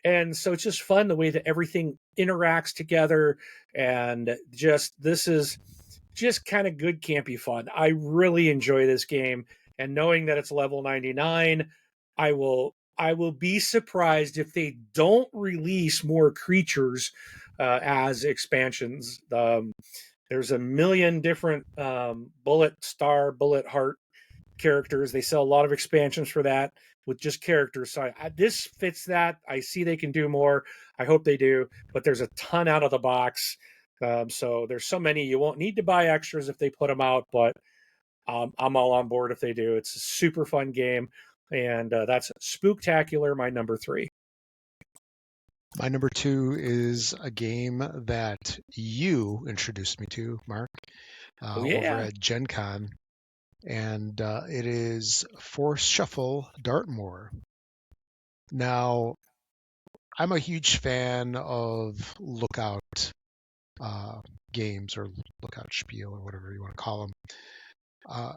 And so it's just fun the way that everything interacts together. And this is just kind of good campy fun. I really enjoy this game. And knowing that it's level 99, I will be surprised if they don't release more creatures as expansions. There's a million different bullet heart characters. They sell a lot of expansions for that with just characters. So this fits that. I see they can do more. I hope they do. But there's a ton out of the box. So there's so many, you won't need to buy extras if they put them out. But I'm all on board if they do. It's a super fun game. And that's Spooktacular, my number 3. My number 2 is a game that you introduced me to, Mark, over at Gen Con. And it is Force Shuffle Dartmoor. Now, I'm a huge fan of Lookout games, or Lookout Spiel, or whatever you want to call them.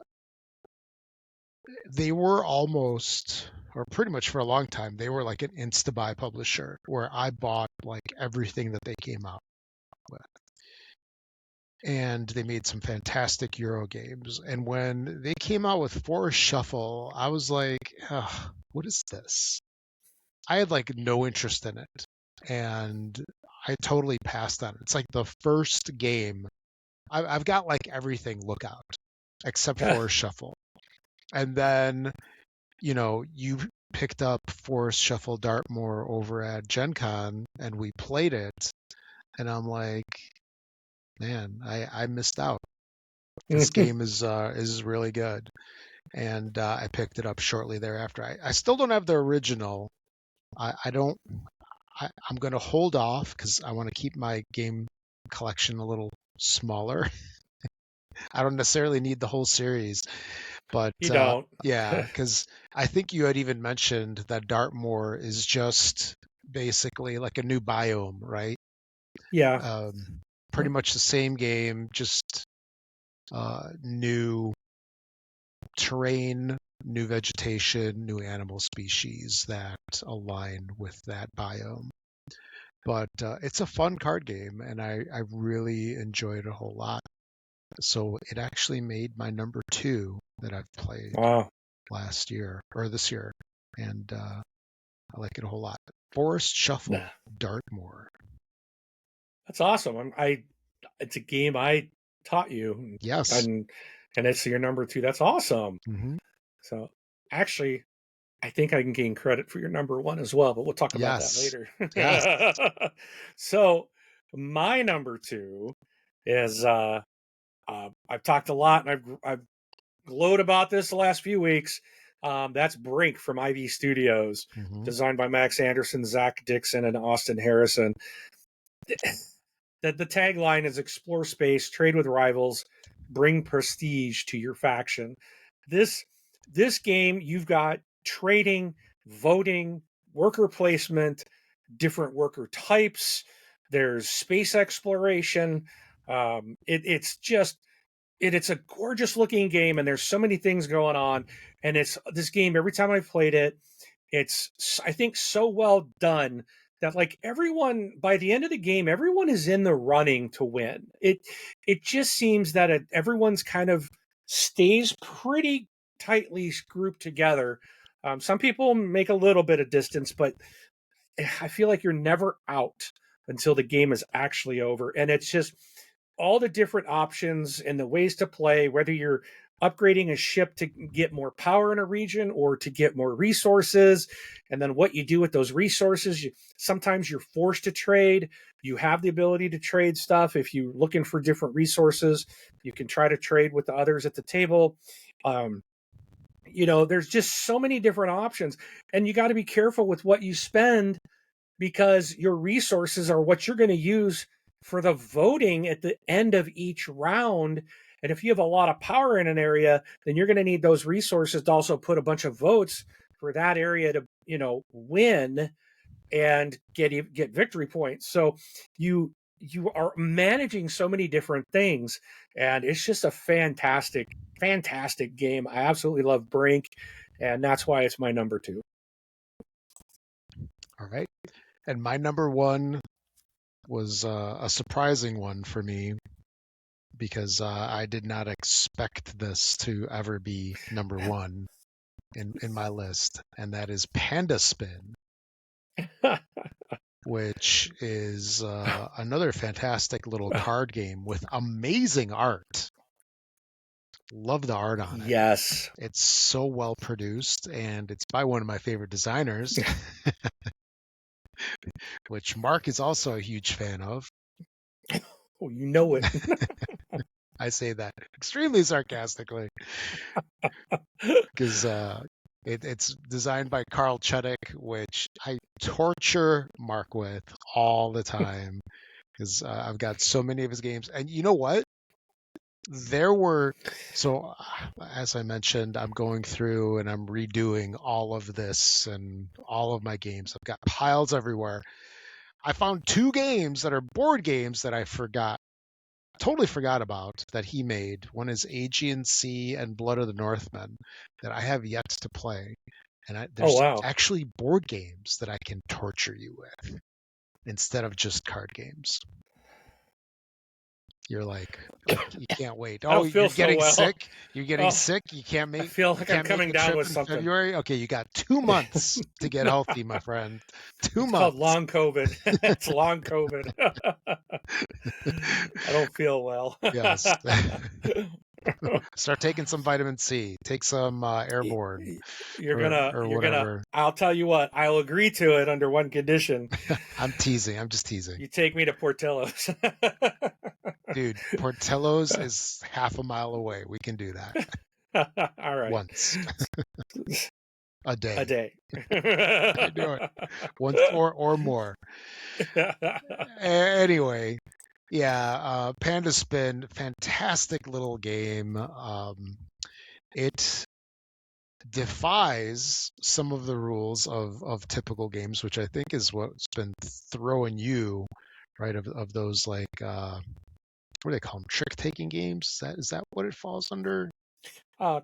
They were almost, or pretty much for a long time, they were like an insta-buy publisher where I bought like everything that they came out with. And they made some fantastic Euro games. And when they came out with Force Shuffle, I was like, what is this? I had like no interest in it. And I totally passed on it. It's like the first game. I've got like everything Lookout except Force Shuffle. And then, you picked up Force Shuffle Dartmoor over at Gen Con, and we played it. and I'm like, man, I missed out. This game is really good, and I picked it up shortly thereafter. I still don't have the original. I don't. I'm going to hold off because I want to keep my game collection a little smaller. I don't necessarily need the whole series, but You don't. yeah, because I think you had even mentioned that Dartmoor is just basically like a new biome, right? Yeah. Pretty much the same game, just new terrain, new vegetation, new animal species that align with that biome. But it's a fun card game, and I really enjoyed it a whole lot. So it actually made my number 2 that I've played Wow. last year or this year, and I like it a whole lot. Forest Shuffle, Nah. Dartmoor. That's awesome. It's a game I taught you, Yes. and it's your number 2. That's awesome. Hmm. So actually, I think I can gain credit for your number 1 as well, but we'll talk about that Yes. later. Yes. So my number 2 is I've talked a lot, and I've glowed about this the last few weeks. That's Brink from IV Studios, Hmm. designed by Max Anderson, Zach Dixon, and Austin Harrison. The tagline is explore space, trade with rivals, bring prestige to your faction. This this game, you've got trading, voting, worker placement, different worker types. There's space exploration. It's a gorgeous looking game, and there's so many things going on. And it's this game. Every time I played it, it's, I think, so well done that, like, everyone by the end of the game, everyone is in the running to win. It just seems that everyone's kind of stays pretty tightly grouped together. Some people make a little bit of distance, but I feel like you're never out until the game is actually over. And it's just all the different options and the ways to play, whether you're upgrading a ship to get more power in a region or to get more resources, and then what you do with those resources. Sometimes you're forced to trade. You have the ability to trade stuff. If you're looking for different resources, you can try to trade with the others at the table. Um, there's just so many different options, and you got to be careful with what you spend, because your resources are what you're going to use for the voting at the end of each round. And if you have a lot of power in an area, then you're going to need those resources to also put a bunch of votes for that area to, win and get victory points. So you are managing so many different things, and it's just a fantastic game. I absolutely love Brink, and that's why it's my number 2. All right. And my number 1 was a surprising one for me because I did not expect this to ever be number 1 in my list, and that is Panda Spin, which is another fantastic little card game with amazing art. Love the art on it. Yes. It's so well produced, and it's by one of my favorite designers, which Mark is also a huge fan of. Oh, you know it. I say that extremely sarcastically because it's designed by Carl Chudik, which I torture Mark with all the time because I've got so many of his games. And you know what? So as I mentioned, I'm going through and I'm redoing all of this and all of my games. I've got piles everywhere. I found 2 games that are board games that I totally forgot about that he made. One is Aegean Sea and Blood of the Northmen that I have yet to play. And there's wow. actually board games that I can torture you with instead of just card games. You're like, you can't wait. I Oh, don't feel you're so getting well. sick. You're getting Oh, sick. You can't I make feel you like I'm can't make coming the down trip with in something. February. Okay, you got 2 months to get healthy, my friend. 2 It's called months. long COVID. It's long COVID. I don't feel well. Yes. Start taking some vitamin C. Take some airborne or You're gonna, whatever. I'll tell you what, I'll agree to it under one condition. I'm teasing. I'm just teasing. You take me to Portillo's. Dude, Portillo's is half a mile away. We can do that All right. once a day. A day. I do it once or more. Anyway, yeah, Panda Spin, fantastic little game. It defies some of the rules of typical games, which I think is what's been throwing you, right, of those like what do they call them, trick taking games? Is that what it falls under?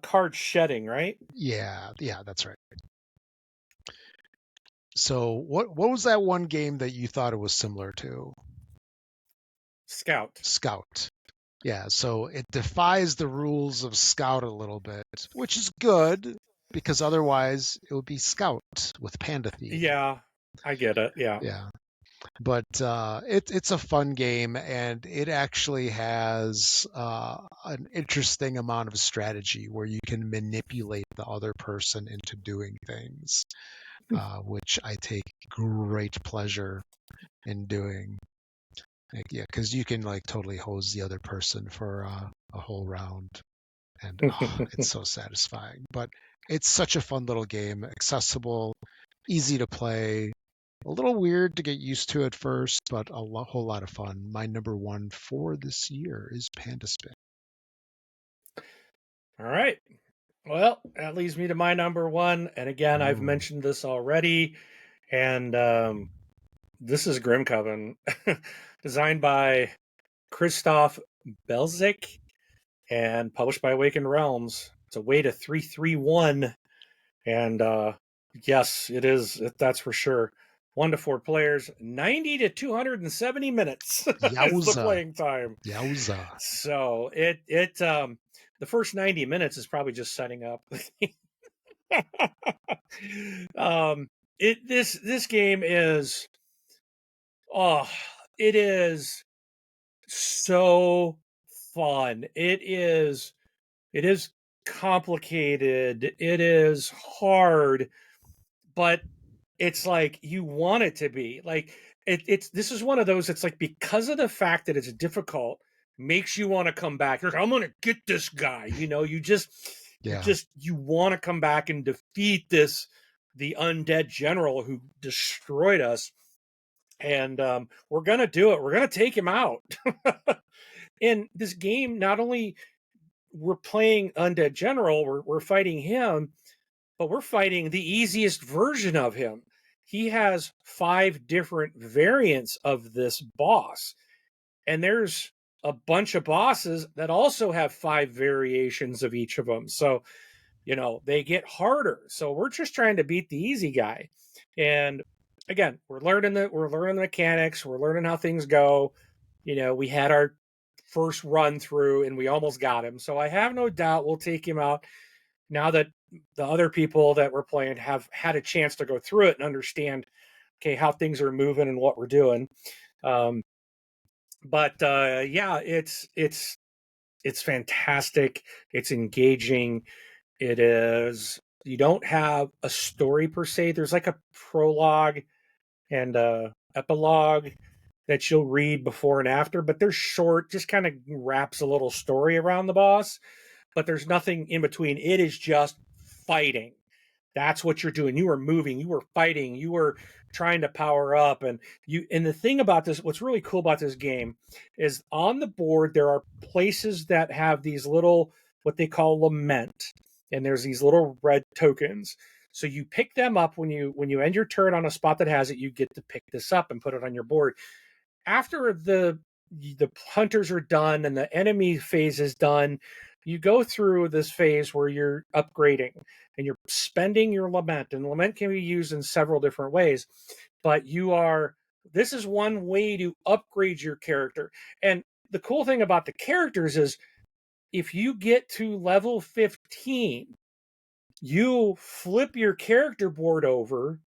Card shedding, right? Yeah, that's right. So what was that one game that you thought it was similar to? Scout. Yeah, so it defies the rules of Scout a little bit, which is good because otherwise it would be Scout with Panda theme. Yeah, I get it. Yeah. Yeah. But it's a fun game, and it actually has an interesting amount of strategy where you can manipulate the other person into doing things, which I take great pleasure in doing. Like, yeah, because you can like totally hose the other person for a whole round, and it's so satisfying. But it's such a fun little game, accessible, easy to play. A little weird to get used to at first, but whole lot of fun. My number one for this year is Panda Spin. All right. Well, that leads me to my number one. And again, I've mentioned this already. And this is Grim Coven, designed by Christoph Belzik and published by Awakened Realms. It's a way to 331. And yes, it is. That's for sure. 1 to 4 players, 90 to 270 minutes is the playing time. Yowza. So the first 90 minutes is probably just setting up. This game is, it is so fun. It is complicated. It is hard, but it's like you want it to be. Like this is one of those, it's like because of the fact that it's difficult makes you want to come back. You're like, I'm gonna get this guy. You want to come back and defeat the undead general who destroyed us. And we're gonna do it. We're gonna take him out. In this game, not only we're playing undead general, we're fighting him, but we're fighting the easiest version of him. He has 5 different variants of this boss, and there's a bunch of bosses that also have 5 variations of each of them. So, they get harder. So we're just trying to beat the easy guy. And again, we're learning the mechanics, we're learning how things go. We had our first run through and we almost got him. So I have no doubt we'll take him out now that the other people that we're playing have had a chance to go through it and understand, okay, how things are moving and what we're doing. But yeah, it's fantastic. It's engaging. It is. You don't have a story per se. There's like a prologue and a epilogue that you'll read before and after, but they're short, just kind of wraps a little story around the boss, but there's nothing in between. It is just fighting. That's what you're doing. You are moving, you are fighting, you are trying to power up. And the thing about this, what's really cool about this game is on the board, there are places that have these little, what they call lament. And there's these little red tokens. So you pick them up when you end your turn on a spot that has it, you get to pick this up and put it on your board. After the hunters are done and the enemy phase is done, you go through this phase where you're upgrading and you're spending your lament. And lament can be used in several different ways, but this is one way to upgrade your character. And the cool thing about the characters is if you get to level 15, you flip your character board over,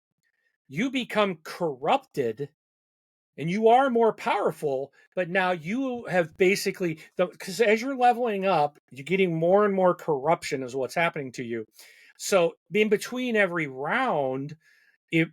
you become corrupted, and you are more powerful, but now you have basically, because as you're leveling up, you're getting more and more corruption is what's happening to you. So in between every round, it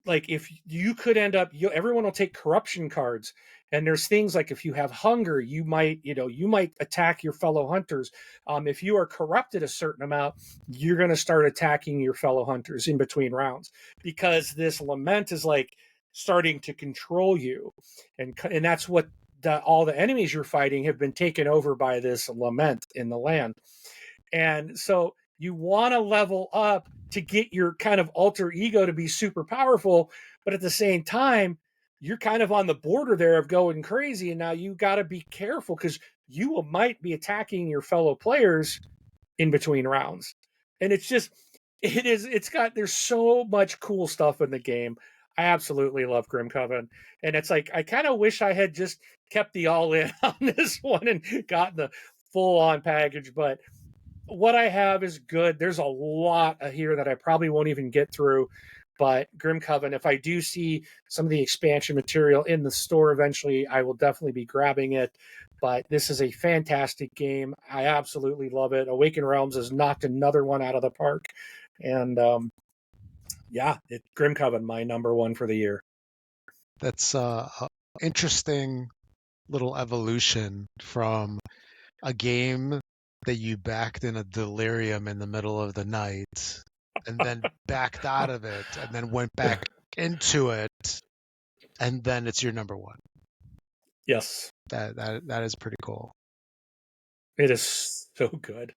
like if you could end up, everyone will take corruption cards, and there's things like if you have hunger, you might attack your fellow hunters. If you are corrupted a certain amount, you're going to start attacking your fellow hunters in between rounds, because this lament is like starting to control you, and that's what all the enemies you're fighting have been taken over by this lament in the land. And so you want to level up to get your kind of alter ego to be super powerful, but at the same time, you're kind of on the border there of going crazy. And now you got to be careful because you might be attacking your fellow players in between rounds. And there's so much cool stuff in the game. I absolutely love Grim Coven. And it's like, I kind of wish I had just kept the all in on this one and gotten the full on package, but what I have is good. There's a lot here that I probably won't even get through, but Grim Coven, if I do see some of the expansion material in the store eventually, I will definitely be grabbing it. But this is a fantastic game. I absolutely love it. Awakened Realms has knocked another one out of the park. And Grim Coven, my number one for the year. That's a interesting little evolution from a game that you backed in a delirium in the middle of the night and then backed out of it and then went back into it, and then it's your number one. Yes. That is pretty cool. It is so good.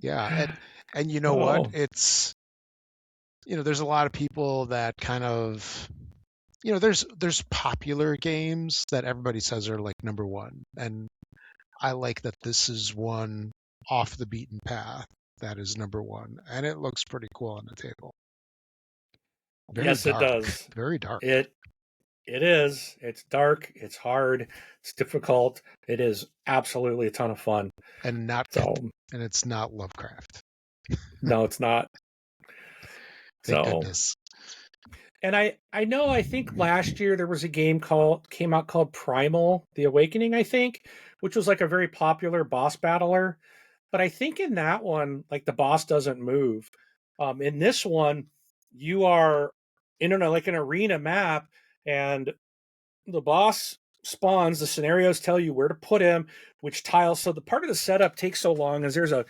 Yeah, and you know what? It's there's a lot of people that kind of there's popular games that everybody says are like number one, and I like that this is one off the beaten path that is number one, and it looks pretty cool on the table. Yes, dark. It does. Very dark. It is. It's dark. It's hard. It's difficult. It is absolutely a ton of fun. And it's not Lovecraft. No, it's not. Thank goodness. And I think last year there was a game came out called Primal: The Awakening, I think, which was like a very popular boss battler. But I think in that one, like the boss doesn't move. In this one, you are in an arena map, and the boss spawns. The scenarios tell you where to put him, which tiles. So the part of the setup takes so long is there's a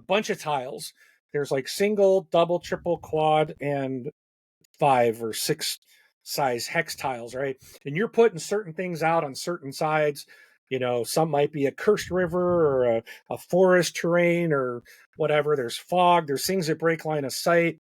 bunch of tiles. There's like single, double, triple, quad, and 5 or 6 size hex tiles, right? And you're putting certain things out on certain sides. Some might be a cursed river or a forest terrain or whatever. There's fog. There's things that break line of sight,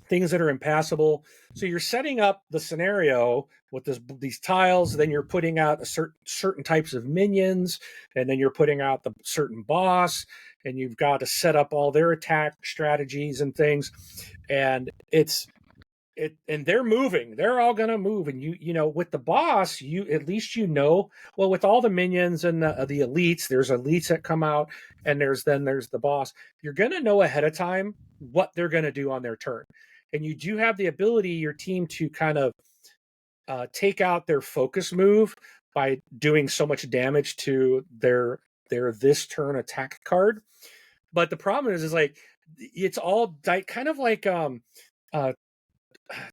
things that are impassable. So you're setting up the scenario with these tiles. Then you're putting out certain types of minions, and then you're putting out the certain boss, and you've got to set up all their attack strategies and things. And and they're moving. They're all going to move. And with the boss, at least well, with all the minions and the elites, there's elites that come out, and there's the boss. You're going to know ahead of time what they're going to do on their turn. And you do have the ability, your team, to kind of take out their focus move by doing so much damage to their this turn attack card. But the problem is like, it's all kind of like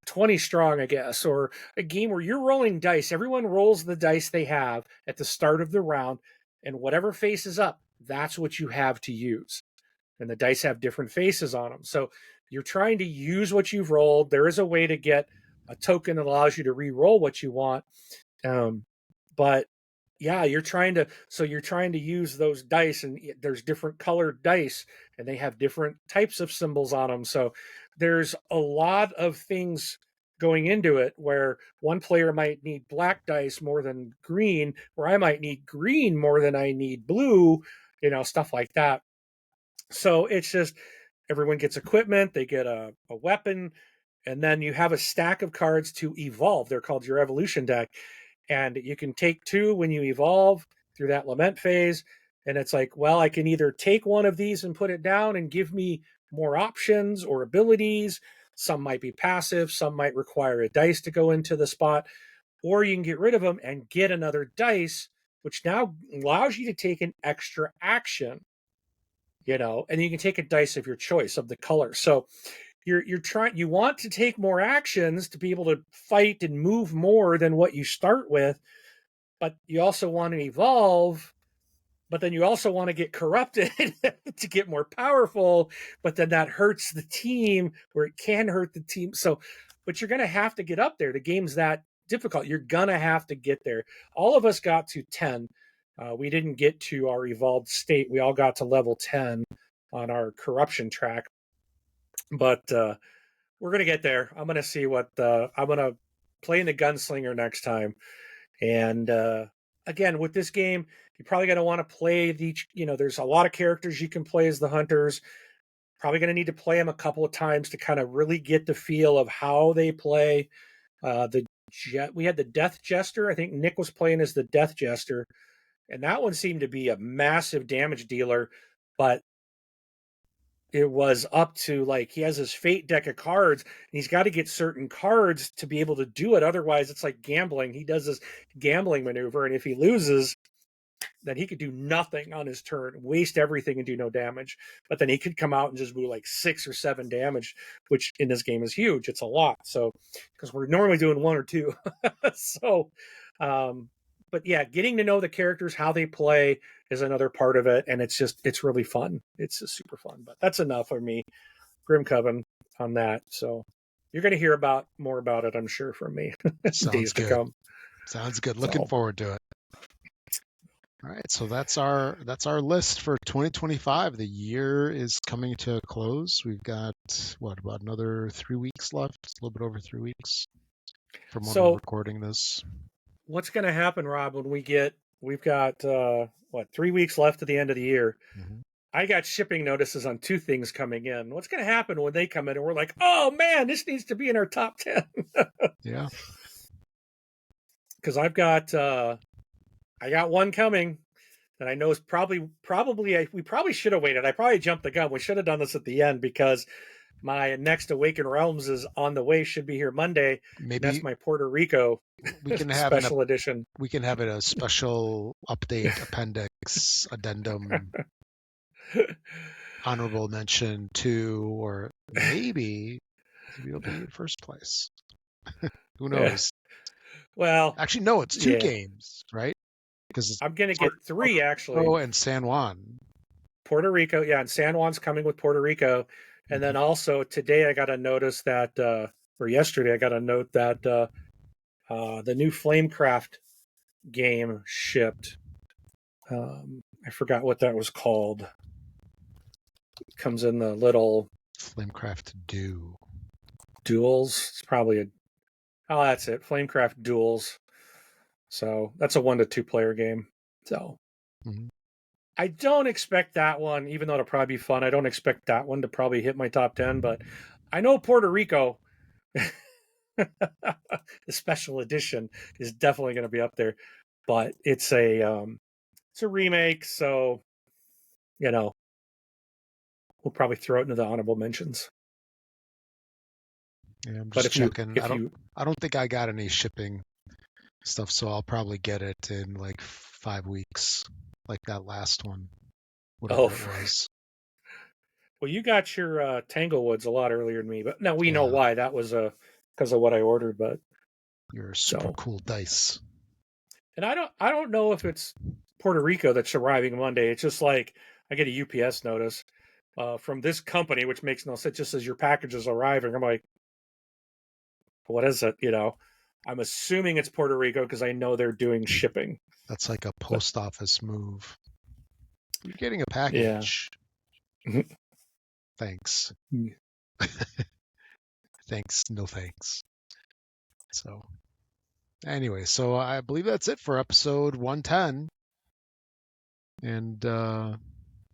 20 strong, I guess, or a game where you're rolling dice. Everyone rolls the dice they have at the start of the round, and whatever faces up, that's what you have to use. And the dice have different faces on them. So you're trying to use what you've rolled. There is a way to get a token that allows you to re-roll what you want. But yeah, you're trying to use those dice, and there's different colored dice, and they have different types of symbols on them. So there's a lot of things going into it where one player might need black dice more than green, where I might need green more than I need blue, stuff like that. So it's just, everyone gets equipment, they get a weapon, and then you have a stack of cards to evolve. They're called your evolution deck. And you can take 2 when you evolve, through that lament phase. And it's like, well, I can either take one of these and put it down and give me more options or abilities. Some might be passive, some might require a dice to go into the spot, or you can get rid of them and get another dice, which now allows you to take an extra action, and you can take a dice of your choice of the color. So you want to take more actions to be able to fight and move more than what you start with, but you also want to evolve, but then you also want to get corrupted to get more powerful, but then that hurts the team, or it can hurt the team. So, but you're going to have to get up there. The game's that difficult. You're going to have to get there. All of us got to 10. We didn't get to our evolved state. We all got to level 10 on our corruption track. But we're going to get there. I'm going to see what I'm going to play in the gunslinger next time. And again, with this game, you're probably going to want to play there's a lot of characters you can play as the hunters. Probably going to need to play them a couple of times to kind of really get the feel of how they play. We had the Death Jester. I think Nick was playing as the Death Jester, and that one seemed to be a massive damage dealer, but it was up to, like, he has his fate deck of cards, and he's got to get certain cards to be able to do it. Otherwise, it's like gambling. He does this gambling maneuver, and if he loses, then he could do nothing on his turn, waste everything and do no damage. But then he could come out and just do like 6 or 7 damage, which in this game is huge. It's a lot. So, because we're normally doing 1 or 2. So, but yeah, getting to know the characters, how they play is another part of it. And it's really fun. It's just super fun. But that's enough for me, Grim Coven, on that. So you're going to hear more about it, I'm sure, from me days to come. Sounds good. Looking forward to it. All right, so that's our list for 2025. The year is coming to a close. We've got about another 3 weeks left, a little bit over 3 weeks from when we're recording this. What's going to happen, Rob, when we've got 3 weeks left at the end of the year? Mm-hmm. I got shipping notices on 2 things coming in. What's going to happen when they come in and we're like, oh man, this needs to be in our top 10? Yeah. Because I got one coming that I know is probably we probably should have waited. I probably jumped the gun. We should have done this at the end, because my next Awakened Realms is on the way. Should be here Monday. Maybe that's my Puerto Rico special edition. We can have it a special update, appendix, addendum, honorable mention to, or maybe it'll be in first place. Who knows? Well, actually, no, it's 2 games, right? Because I'm going to get 3 actually. Oh, and San Juan. Puerto Rico, yeah, and San Juan's coming with Puerto Rico. And then also today I got a notice that, or yesterday I got a note that the new Flamecraft game shipped. I forgot what that was called. It comes in the little Flamecraft Duels. It's probably that's it. Flamecraft Duels. So that's a 1 to 2 player game. So I don't expect that one, even though it'll probably be fun. I don't expect that one to probably hit my top 10, but I know Puerto Rico, the special edition, is definitely going to be up there. But it's a remake, so we'll probably throw it into the honorable mentions. Yeah, I'm just checking. I don't think I got any shipping stuff, so I'll probably get it in like 5 weeks, like that last one, whatever it was. Well, you got your Tanglewoods a lot earlier than me, but now we know why. That was because of what I ordered. But your super cool dice. And I don't know if it's Puerto Rico that's arriving Monday. It's just like I get a UPS notice from this company, which makes no sense. It just says your package is arriving. I'm like, what is it? I'm assuming it's Puerto Rico because I know they're doing shipping. That's like a post office move. You're getting a package. Yeah. Thanks. Thanks. No thanks. So anyway, so I believe that's it for episode 110. And do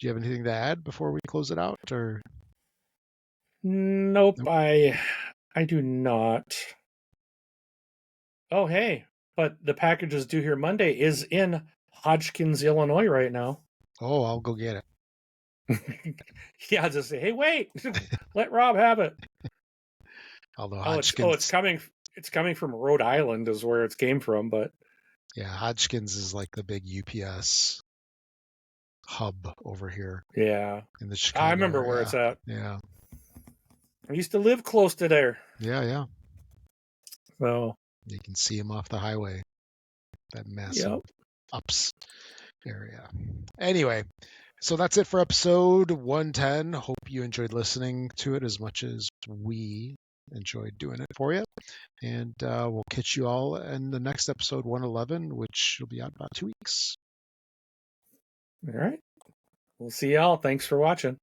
you have anything to add before we close it out, or? Nope. I do not. Oh, hey, but the package is due here Monday is in Hodgkins, Illinois right now. Oh, I'll go get it. Yeah, just say, hey, wait, let Rob have it. Although It's coming from Rhode Island is where it came from, but yeah, Hodgkins is like the big UPS hub over here yeah, in the Chicago I remember area. where it's at. Yeah. I used to live close to there. Yeah. So You can see them off the highway. That massive ups area. Anyway, so that's it for episode 110. Hope you enjoyed listening to it as much as we enjoyed doing it for you. And we'll catch you all in the next episode 111, which will be out about 2 weeks. All right. We'll see y'all. Thanks for watching.